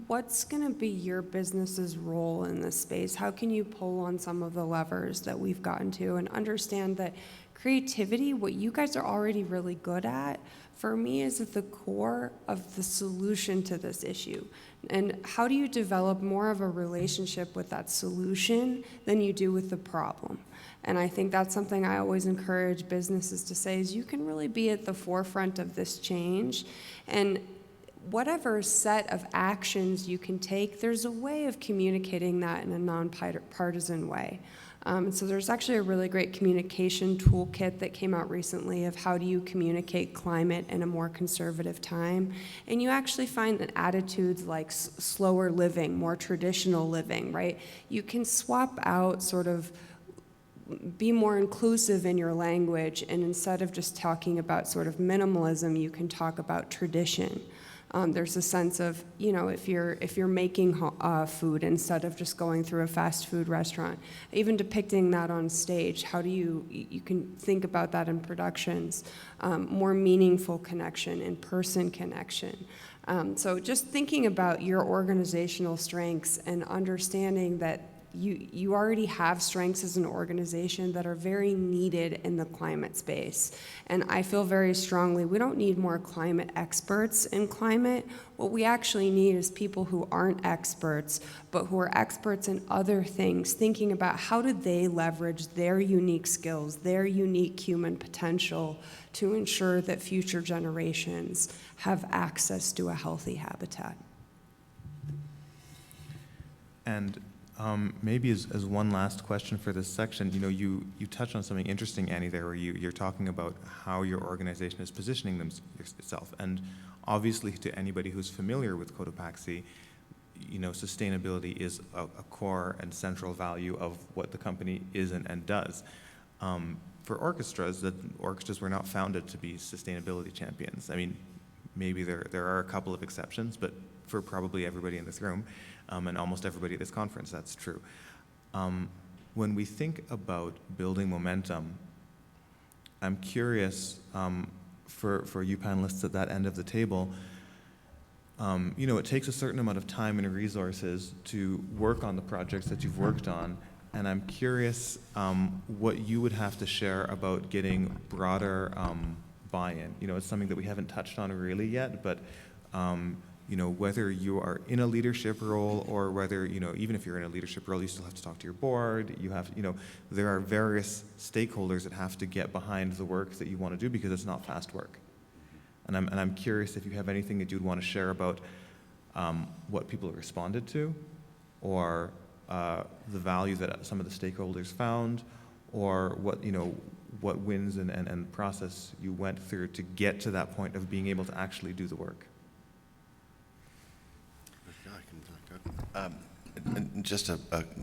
what's going to be your business's role in this space, how can you pull on some of the levers that we've gotten to, and understand that creativity, what you guys are already really good at, for me, is at the core of the solution to this issue. And how do you develop more of a relationship with that solution than you do with the problem? And I think that's something I always encourage businesses to say, is you can really be at the forefront of this change. And whatever set of actions you can take, there's a way of communicating that in a non-partisan way. So there's actually a really great communication toolkit that came out recently of how do you communicate climate in a more conservative time. And you actually find that attitudes like slower living, more traditional living, right? You can swap out sort of be more inclusive in your language, and instead of just talking about sort of minimalism, you can talk about tradition. There's a sense of, you know, if you're making food instead of just going through a fast food restaurant, even depicting that on stage, how do you can think about that in productions, more meaningful connection, in-person connection. So just thinking about your organizational strengths and understanding that you already have strengths as an organization that are very needed in the climate space. And I feel very strongly we don't need more climate experts in climate. What we actually need is people who aren't experts, but who are experts in other things, thinking about how do they leverage their unique skills, their unique human potential to ensure that future generations have access to a healthy habitat. And maybe as one last question for this section, you know, you touched on something interesting, Annie, there, where you're talking about how your organization is positioning itself. And obviously, to anybody who's familiar with Cotopaxi, you know, sustainability is a core and central value of what the company is and does. For orchestras, the orchestras were not founded to be sustainability champions. I mean, maybe there are a couple of exceptions, but for probably everybody in this room, and almost everybody at this conference, that's true. When we think about building momentum, I'm curious, for you panelists at that end of the table, you know, it takes a certain amount of time and resources to work on the projects that you've worked on, and I'm curious what you would have to share about getting broader buy-in. You know, it's something that we haven't touched on really yet, but you know, whether you are in a leadership role or whether, you know, even if you're in a leadership role, you still have to talk to your board. You have, you know, there are various stakeholders that have to get behind the work that you want to do because it's not fast work. And I'm curious if you have anything that you'd want to share about what people have responded to, or the value that some of the stakeholders found, or what, you know, what wins and process you went through to get to that point of being able to actually do the work. And just a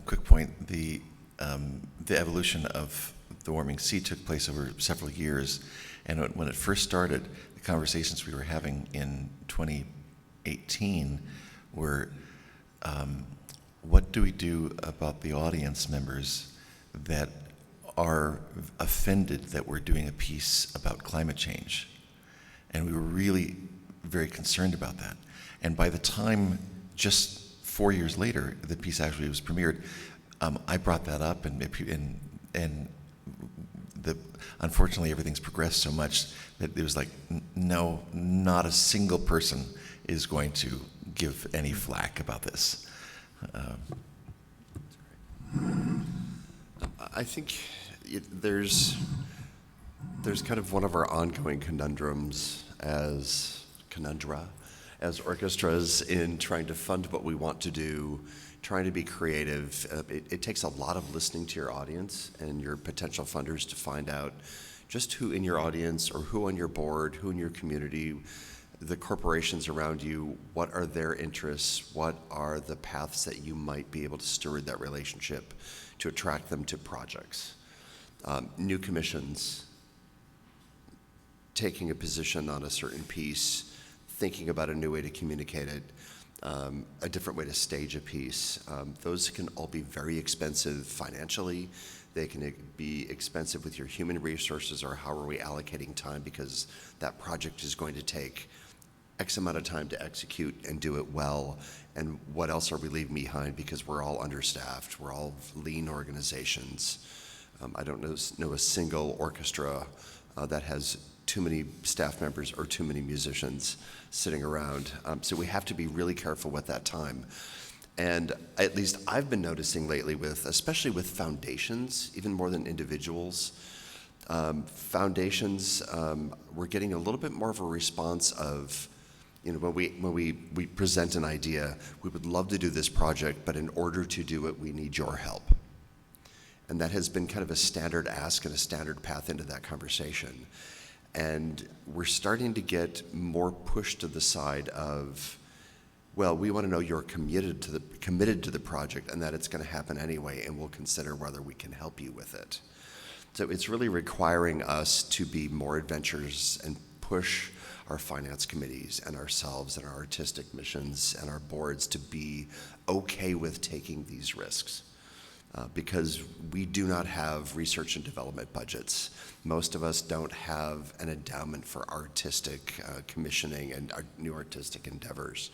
quick point, the evolution of the warming sea took place over several years, and when it first started, the conversations we were having in 2018 were, what do we do about the audience members that are offended that we're doing a piece about climate change? And we were really very concerned about that. And by the time, just 4 years later, the piece actually was premiered, I brought that up, and unfortunately everything's progressed so much that it was like, no, not a single person is going to give any flack about this. I think there's kind of one of our ongoing conundrums as orchestras in trying to fund what we want to do, trying to be creative. It takes a lot of listening to your audience and your potential funders to find out just who in your audience or who on your board, who in your community, the corporations around you, what are their interests, what are the paths that you might be able to steward that relationship to attract them to projects. New commissions, taking a position on a certain piece, thinking about a new way to communicate it, a different way to stage a piece. Those can all be very expensive financially. They can be expensive with your human resources, or how are we allocating time, because that project is going to take X amount of time to execute and do it well, and what else are we leaving behind because we're all understaffed, we're all lean organizations. I don't know a single orchestra that has too many staff members or too many musicians sitting around. So we have to be really careful with that time. And at least I've been noticing lately especially with foundations, even more than individuals, foundations, we're getting a little bit more of a response of, you know, when we present an idea, we would love to do this project, but in order to do it, we need your help. And that has been kind of a standard ask and a standard path into that conversation. And we're starting to get more pushed to the side of, well, we want to know you're committed to the project and that it's going to happen anyway, and we'll consider whether we can help you with it. So it's really requiring us to be more adventurous and push our finance committees and ourselves and our artistic missions and our boards to be okay with taking these risks. Because we do not have research and development budgets. Most of us don't have an endowment for artistic commissioning and our new artistic endeavors.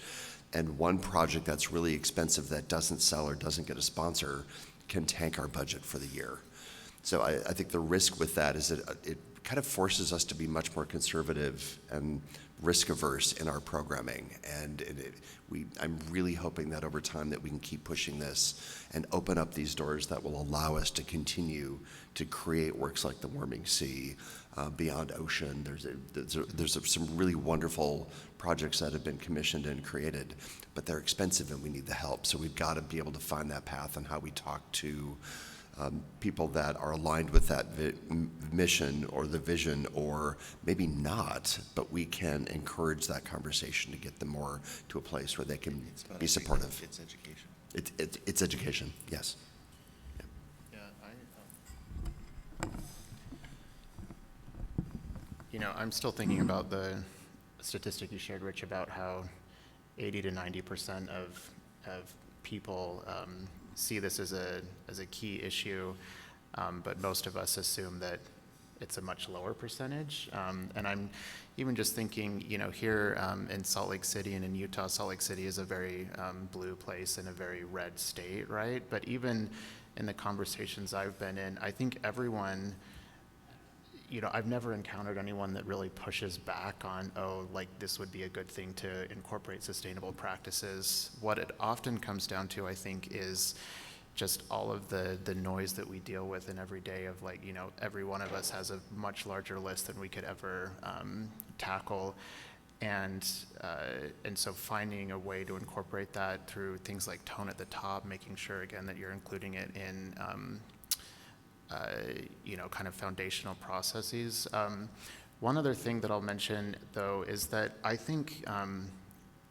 And one project that's really expensive that doesn't sell or doesn't get a sponsor can tank our budget for the year. So I think the risk with that is that it kind of forces us to be much more conservative and risk averse in our programming. And I'm really hoping that over time that we can keep pushing this and open up these doors that will allow us to continue to create works like The Warming Sea, Beyond Ocean. There's some really wonderful projects that have been commissioned and created, but they're expensive and we need the help. So we've got to be able to find that path and how we talk to people that are aligned with that mission or the vision, or maybe not, but we can encourage that conversation to get them more to a place where they can be supportive. It's education. It's education, yes. Yeah, I'm still thinking about the statistic you shared, Rich, about how 80 to 90% of people see this as a key issue, but most of us assume that it's a much lower percentage. And I'm even just thinking, here in Salt Lake City and in Utah, Salt Lake City is a very blue place and a very red state, right? But even in the conversations I've been in, I think everyone, I've never encountered anyone that really pushes back on, this would be a good thing to incorporate sustainable practices. What it often comes down to, I think, is just all of the noise that we deal with in every day of every one of us has a much larger list than we could ever tackle. And so finding a way to incorporate that through things like tone at the top, making sure, again, that you're including it in kind of foundational processes. One other thing that I'll mention, though, is that I think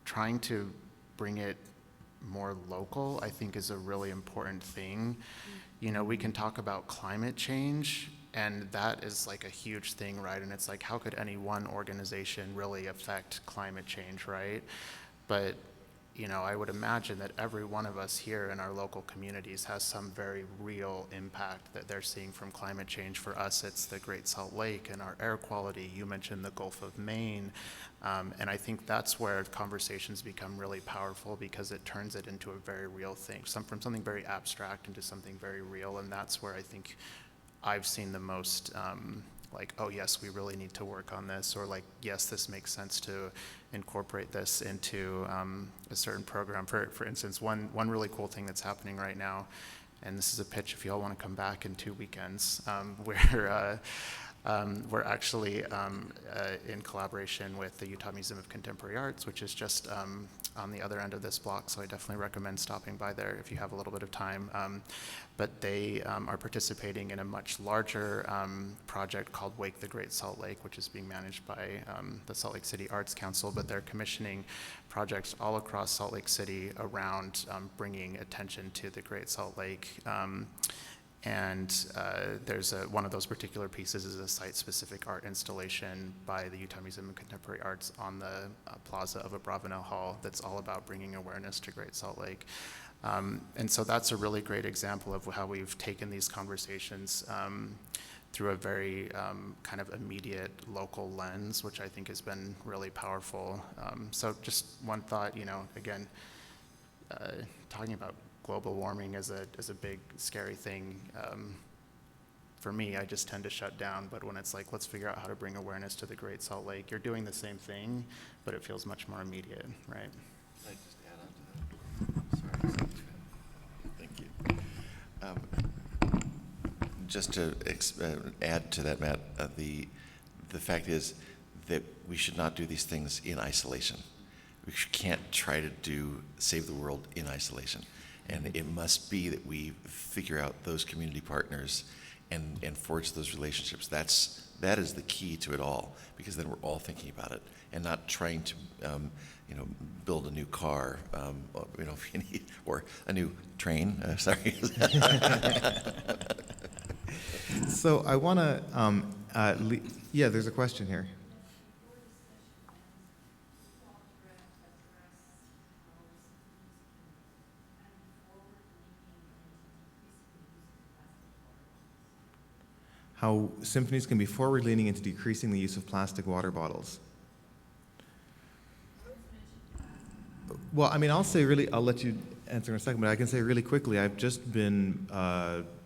trying to bring it more local, I think, is a really important thing. We can talk about climate change, and that is like a huge thing, right? And it's like, how could any one organization really affect climate change, right? But I would imagine that every one of us here in our local communities has some very real impact that they're seeing from climate change. For us, it's the Great Salt Lake and our air quality. You mentioned the Gulf of Maine. And I think that's where conversations become really powerful, because it turns it into a very real thing, from something very abstract into something very real. And that's where I think I've seen the most oh yes, we really need to work on this, or yes, this makes sense to incorporate this into a certain program. For instance, one really cool thing that's happening right now, and this is a pitch if you all want to come back in 2 weekends, we're actually in collaboration with the Utah Museum of Contemporary Arts, which is just on the other end of this block, so I definitely recommend stopping by there if you have a little bit of time. But they are participating in a much larger project called Wake the Great Salt Lake, which is being managed by the Salt Lake City Arts Council, but they're commissioning projects all across Salt Lake City around bringing attention to the Great Salt Lake. And there's one of those particular pieces is a site-specific art installation by the Utah Museum of Contemporary Arts on the plaza of Abravanel Hall that's all about bringing awareness to Great Salt Lake. And so that's a really great example of how we've taken these conversations through a very kind of immediate local lens, which I think has been really powerful. So just one thought, again, talking about global warming is a big, scary thing. For me, I just tend to shut down, but when it's let's figure out how to bring awareness to the Great Salt Lake, you're doing the same thing, but it feels much more immediate, right? Can I just add on to that? Sorry. Thank you. Just to add to that, Matt, the fact is that we should not do these things in isolation. We can't try to save the world in isolation. And it must be that we figure out those community partners and forge those relationships. That is the key to it all, because then we're all thinking about it and not trying to, build a new car, if you need, or a new train. Sorry. So I want to, yeah, there's a question here. How symphonies can be forward-leaning into decreasing the use of plastic water bottles. Well, I mean, I'll let you answer in a second, but I can say really quickly, I've just been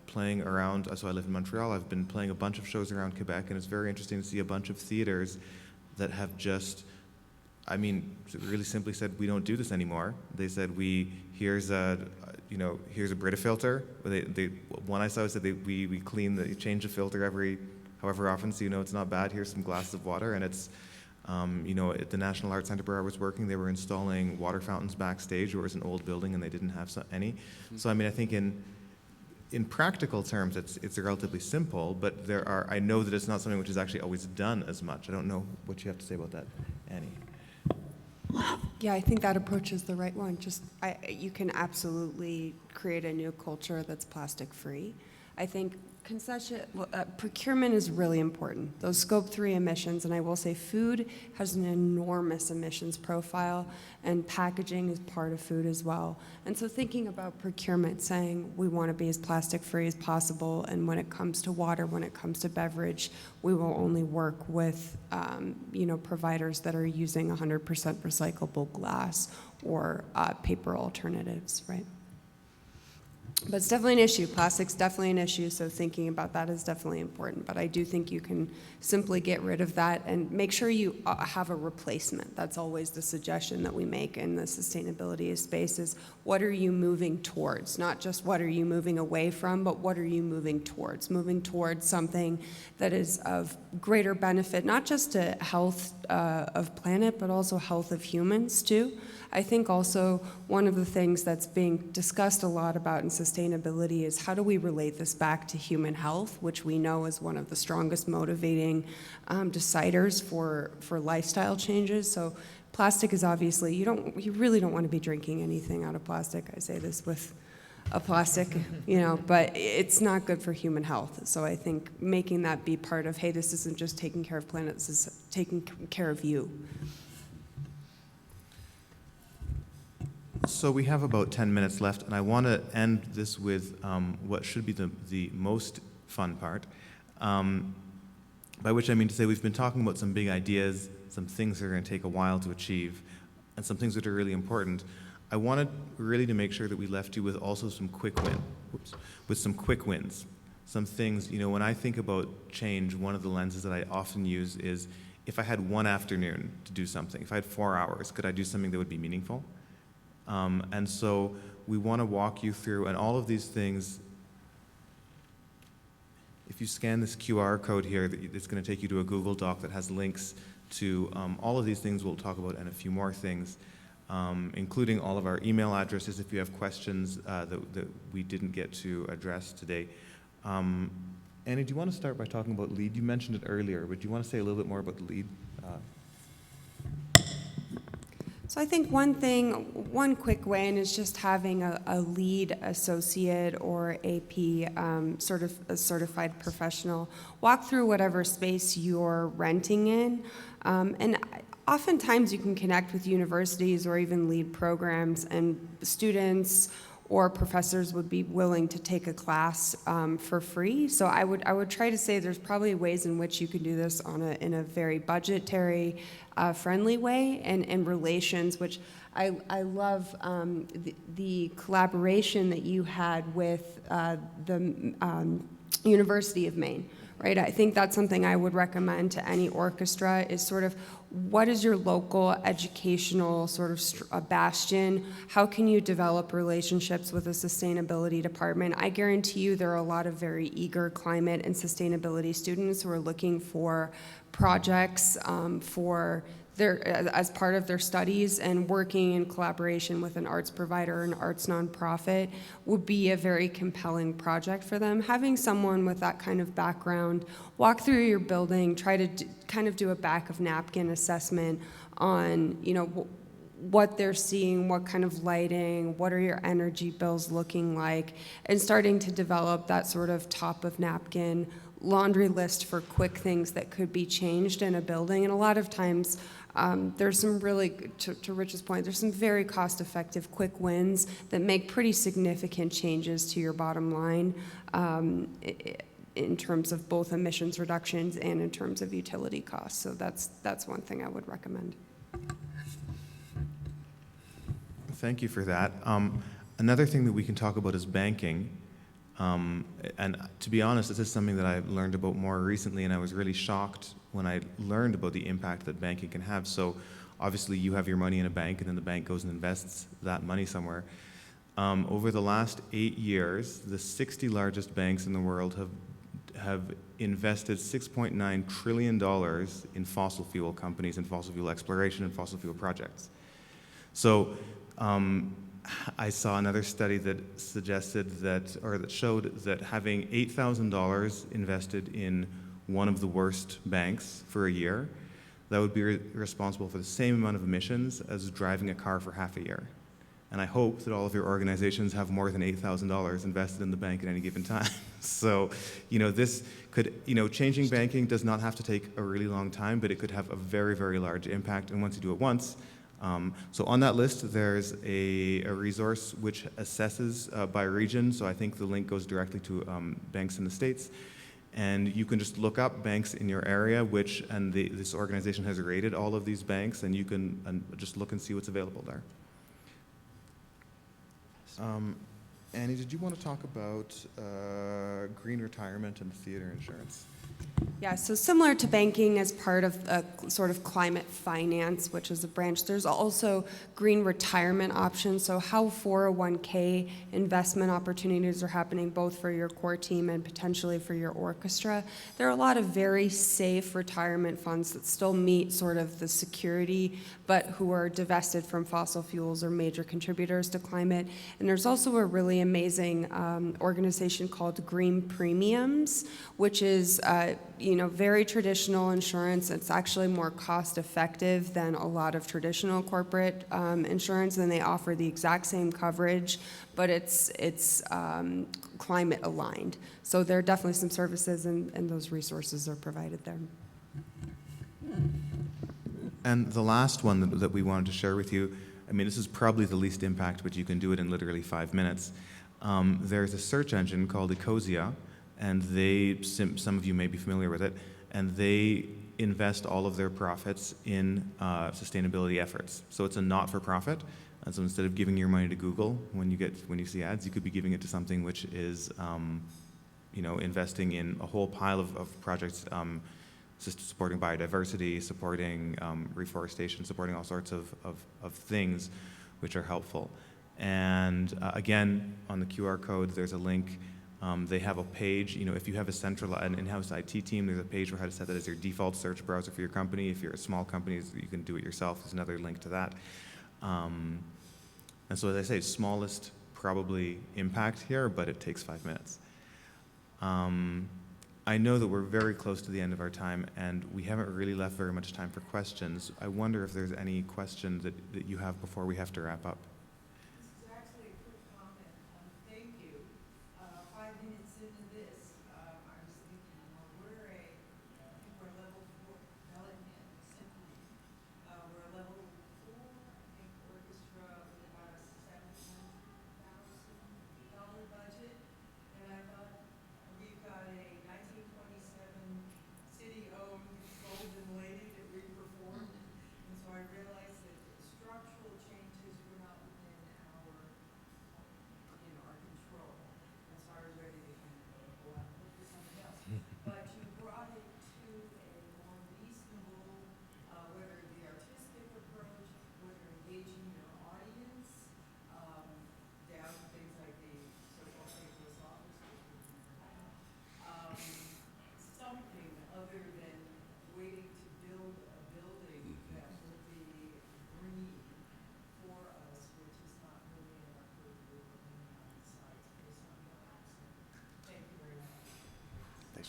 playing around, so I live in Montreal, I've been playing a bunch of shows around Quebec, and it's very interesting to see a bunch of theaters that have just, really simply said, we don't do this anymore. They said, here's a Brita filter. One I saw said we change the filter every however often, so it's not bad. Here's some glasses of water, and it's, at the National Arts Centre where I was working, they were installing water fountains backstage. It was an old building, and they didn't have any. Mm-hmm. So I think in practical terms, it's relatively simple, but I know that it's not something which is actually always done as much. I don't know what you have to say about that, Annie. Yeah, I think that approach is the right one. You can absolutely create a new culture that's plastic-free. I think procurement is really important. Those Scope 3 emissions, and I will say food has an enormous emissions profile, and packaging is part of food as well. And so thinking about procurement, saying we want to be as plastic-free as possible, and when it comes to water, when it comes to beverage, we will only work with providers that are using 100% recyclable glass or paper alternatives, right? But it's definitely an issue. Plastic's definitely an issue, so thinking about that is definitely important. But I do think you can simply get rid of that and make sure you have a replacement. That's always the suggestion that we make in the sustainability space is what are you moving towards? Not just what are you moving away from, but what are you moving towards? Moving towards something that is of greater benefit, not just to health of planet, but also health of humans too. I think also one of the things that's being discussed a lot about in sustainability is how do we relate this back to human health, which we know is one of the strongest motivating deciders for lifestyle changes. So plastic is obviously, you really don't want to be drinking anything out of plastic. I say this with a plastic, but it's not good for human health. So I think making that be part of, hey, this isn't just taking care of planet, this is taking care of you. So we have about 10 minutes left, and I want to end this with what should be the most fun part, by which I mean to say we've been talking about some big ideas, some things that are going to take a while to achieve, and some things that are really important. I wanted really to make sure that we left you with also some quick wins. Some things, when I think about change, one of the lenses that I often use is if I had one afternoon to do something, if I had 4 hours, could I do something that would be meaningful? And so we want to walk you through, and all of these things, if you scan this QR code here, it's going to take you to a Google Doc that has links to all of these things we'll talk about and a few more things, including all of our email addresses if you have questions that we didn't get to address today. Annie, do you want to start by talking about LEAD? You mentioned it earlier, but do you want to say a little bit more about the LEAD? So I think one quick win is just having a lead associate or AP a certified professional walk through whatever space you're renting in. And oftentimes you can connect with universities or even lead programs, and students or professors would be willing to take a class for free. So I would try to say there's probably ways in which you can do this in a very budgetary friendly way, and relations, which I love the collaboration that you had with the University of Maine. Right, I think that's something I would recommend to any orchestra is sort of what is your local educational sort of bastion? How can you develop relationships with a sustainability department? I guarantee you there are a lot of very eager climate and sustainability students who are looking for projects for as part of their studies, and working in collaboration with an arts provider or an arts nonprofit would be a very compelling project for them. Having someone with that kind of background walk through your building, try to kind of do a back of napkin assessment on, you know, what they're seeing, what kind of lighting, what are your energy bills looking like, and starting to develop that sort of top of napkin laundry list for quick things that could be changed in a building. And a lot of times, there's some really, to Rich's point, there's some very cost-effective quick wins that make pretty significant changes to your bottom line in terms of both emissions reductions and in terms of utility costs. So that's one thing I would recommend. Thank you for that. Another thing that we can talk about is banking. And to be honest, this is something that I've learned about more recently, and I was really shocked when I learned about the impact that banking can have. So obviously you have your money in a bank, and then the bank goes and invests that money somewhere. Over the last 8 years, the 60 largest banks in the world have invested $6.9 trillion in fossil fuel companies and fossil fuel exploration and fossil fuel projects. So I saw another study that suggested that, or that showed that having $8,000 invested in one of the worst banks for a year, that would be responsible for the same amount of emissions as driving a car for half a year. And I hope that all of your organizations have more than $8,000 invested in the bank at any given time. So, you know, this could, you know, changing banking does not have to take a really long time, but it could have a very, very large impact. And once you do it once, so on that list, there's a resource which assesses by region. So I think the link goes directly to banks in the States. And you can just look up banks in your area, this organization has rated all of these banks, and you can just look and see what's available there. Annie, did you want to talk about green retirement and theater insurance? Yeah, so similar to banking, as part of a sort of climate finance, which is a branch, there's also green retirement options. So how 401k investment opportunities are happening both for your core team and potentially for your orchestra. There are a lot of very safe retirement funds that still meet sort of the security, but who are divested from fossil fuels or major contributors to climate. And there's also a really amazing organization called Green Premiums, which is very traditional insurance. It's actually more cost effective than a lot of traditional corporate insurance, and they offer the exact same coverage, but it's climate aligned. So there are definitely some services, and those resources are provided there. And the last one that we wanted to share with you, I mean, this is probably the least impact, but you can do it in literally 5 minutes. There's a search engine called Ecosia, and some of you may be familiar with it, and they invest all of their profits in sustainability efforts. So it's a not-for-profit, and so instead of giving your money to Google when you see ads, you could be giving it to something which is, investing in a whole pile of projects, supporting biodiversity, supporting reforestation, supporting all sorts of things which are helpful. And again, on the QR code, there's a link. They have a page, if you have an in-house IT team, there's a page for how to set that as your default search browser for your company. If you're a small company, you can do it yourself. There's another link to that. And so as I say, smallest probably impact here, but it takes 5 minutes. I know that we're very close to the end of our time, and we haven't really left very much time for questions. I wonder if there's any questions that you have before we have to wrap up. This is actually a quick comment. Thank you. 5 minutes into this, I was thinking, well, we're level 4 development Symphony. We're a level 4, I think, orchestra with about a $700,000 budget. And I thought, we've got a 1927 city-owned Golden Lady that we performed. And so I realized that structural changes were not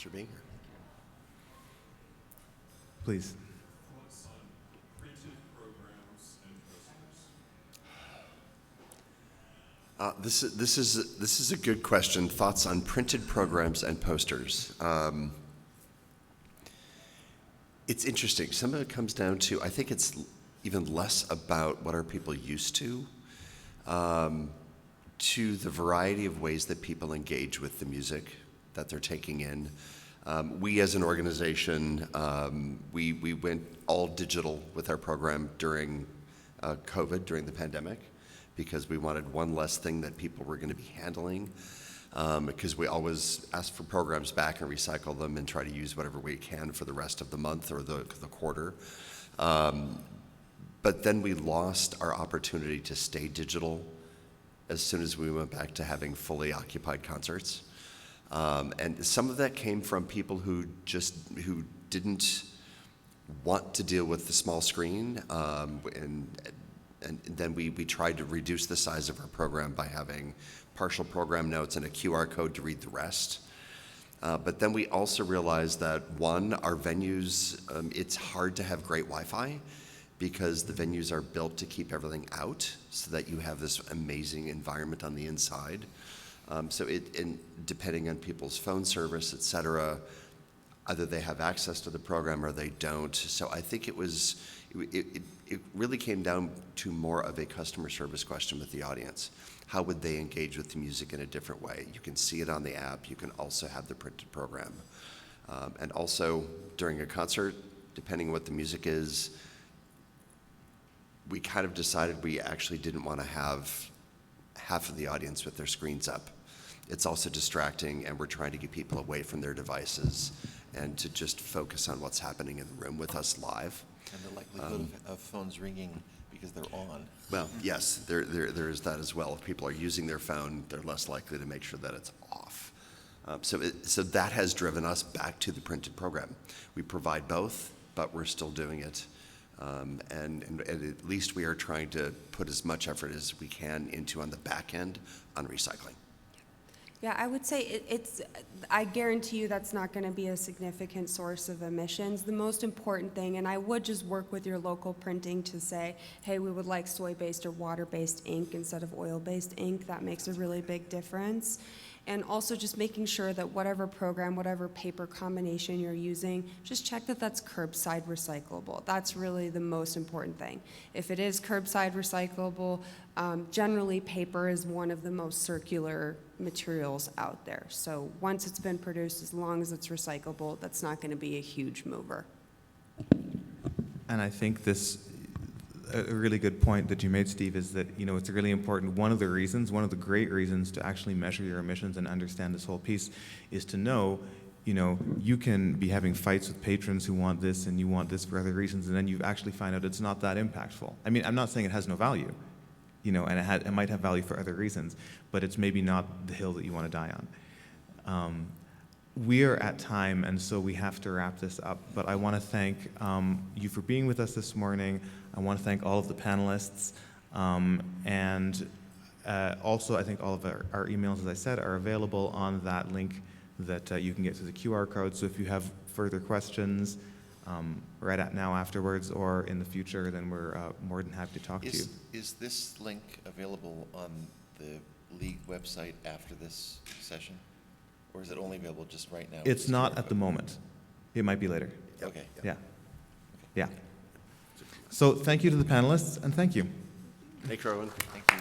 for being here. Please. Thoughts on printed programs and posters? This is a good question. Thoughts on printed programs and posters. It's interesting. Some of it comes down to, I think it's even less about what are people used to the variety of ways that people engage with the music that they're taking in. We as an organization, we went all digital with our program during COVID, during the pandemic, because we wanted one less thing that people were going to be handling, because we always ask for programs back and recycle them and try to use whatever we can for the rest of the month or the quarter. But then we lost our opportunity to stay digital as soon as we went back to having fully occupied concerts. And some of that came from people who didn't want to deal with the small screen, and then we tried to reduce the size of our program by having partial program notes and a QR code to read the rest. But then we also realized that, one, our venues, it's hard to have great Wi-Fi because the venues are built to keep everything out so that you have this amazing environment on the inside. And depending on people's phone service, et cetera, either they have access to the program or they don't. So I think it really came down to more of a customer service question with the audience. How would they engage with the music in a different way? You can see it on the app. You can also have the printed program. And also during a concert, depending on what the music is, we kind of decided we actually didn't want to have half of the audience with their screens up. It's also distracting, and we're trying to get people away from their devices and to just focus on what's happening in the room with us live. And the likelihood of phones ringing because they're on. Well, yes, there is that as well. If people are using their phone, they're less likely to make sure that it's off. So that has driven us back to the printed program. We provide both, but we're still doing it. And at least we are trying to put as much effort as we can into on the back end on recycling. Yeah, I would say I guarantee you that's not going to be a significant source of emissions. The most important thing, and I would just work with your local printing to say, hey, we would like soy-based or water-based ink instead of oil-based ink. That makes a really big difference. And also just making sure that whatever program, whatever paper combination you're using, just check that that's curbside recyclable. That's really the most important thing. If it is curbside recyclable, generally paper is one of the most circular materials out there. So once it's been produced, as long as it's recyclable, that's not going to be a huge mover. And I think a really good point that you made, Steve, is that, it's really important. One of the great reasons to actually measure your emissions and understand this whole piece is to know, you can be having fights with patrons who want this and you want this for other reasons, and then you actually find out it's not that impactful. I mean, I'm not saying it has no value, and it might have value for other reasons, but it's maybe not the hill that you want to die on. We are at time, and so we have to wrap this up, but I want to thank you for being with us this morning. I want to thank all of the panelists, and also I think all of our emails, as I said, are available on that link that you can get through the QR code. So if you have further questions right at now afterwards or in the future, then we're more than happy to talk to you. Is this link available on the league website after this session? Or is it only available just right now? It's not at the moment. It might be later. Okay. Yeah. Yeah. So thank you to the panelists, and thank you. Thanks, Rowan. Thank you.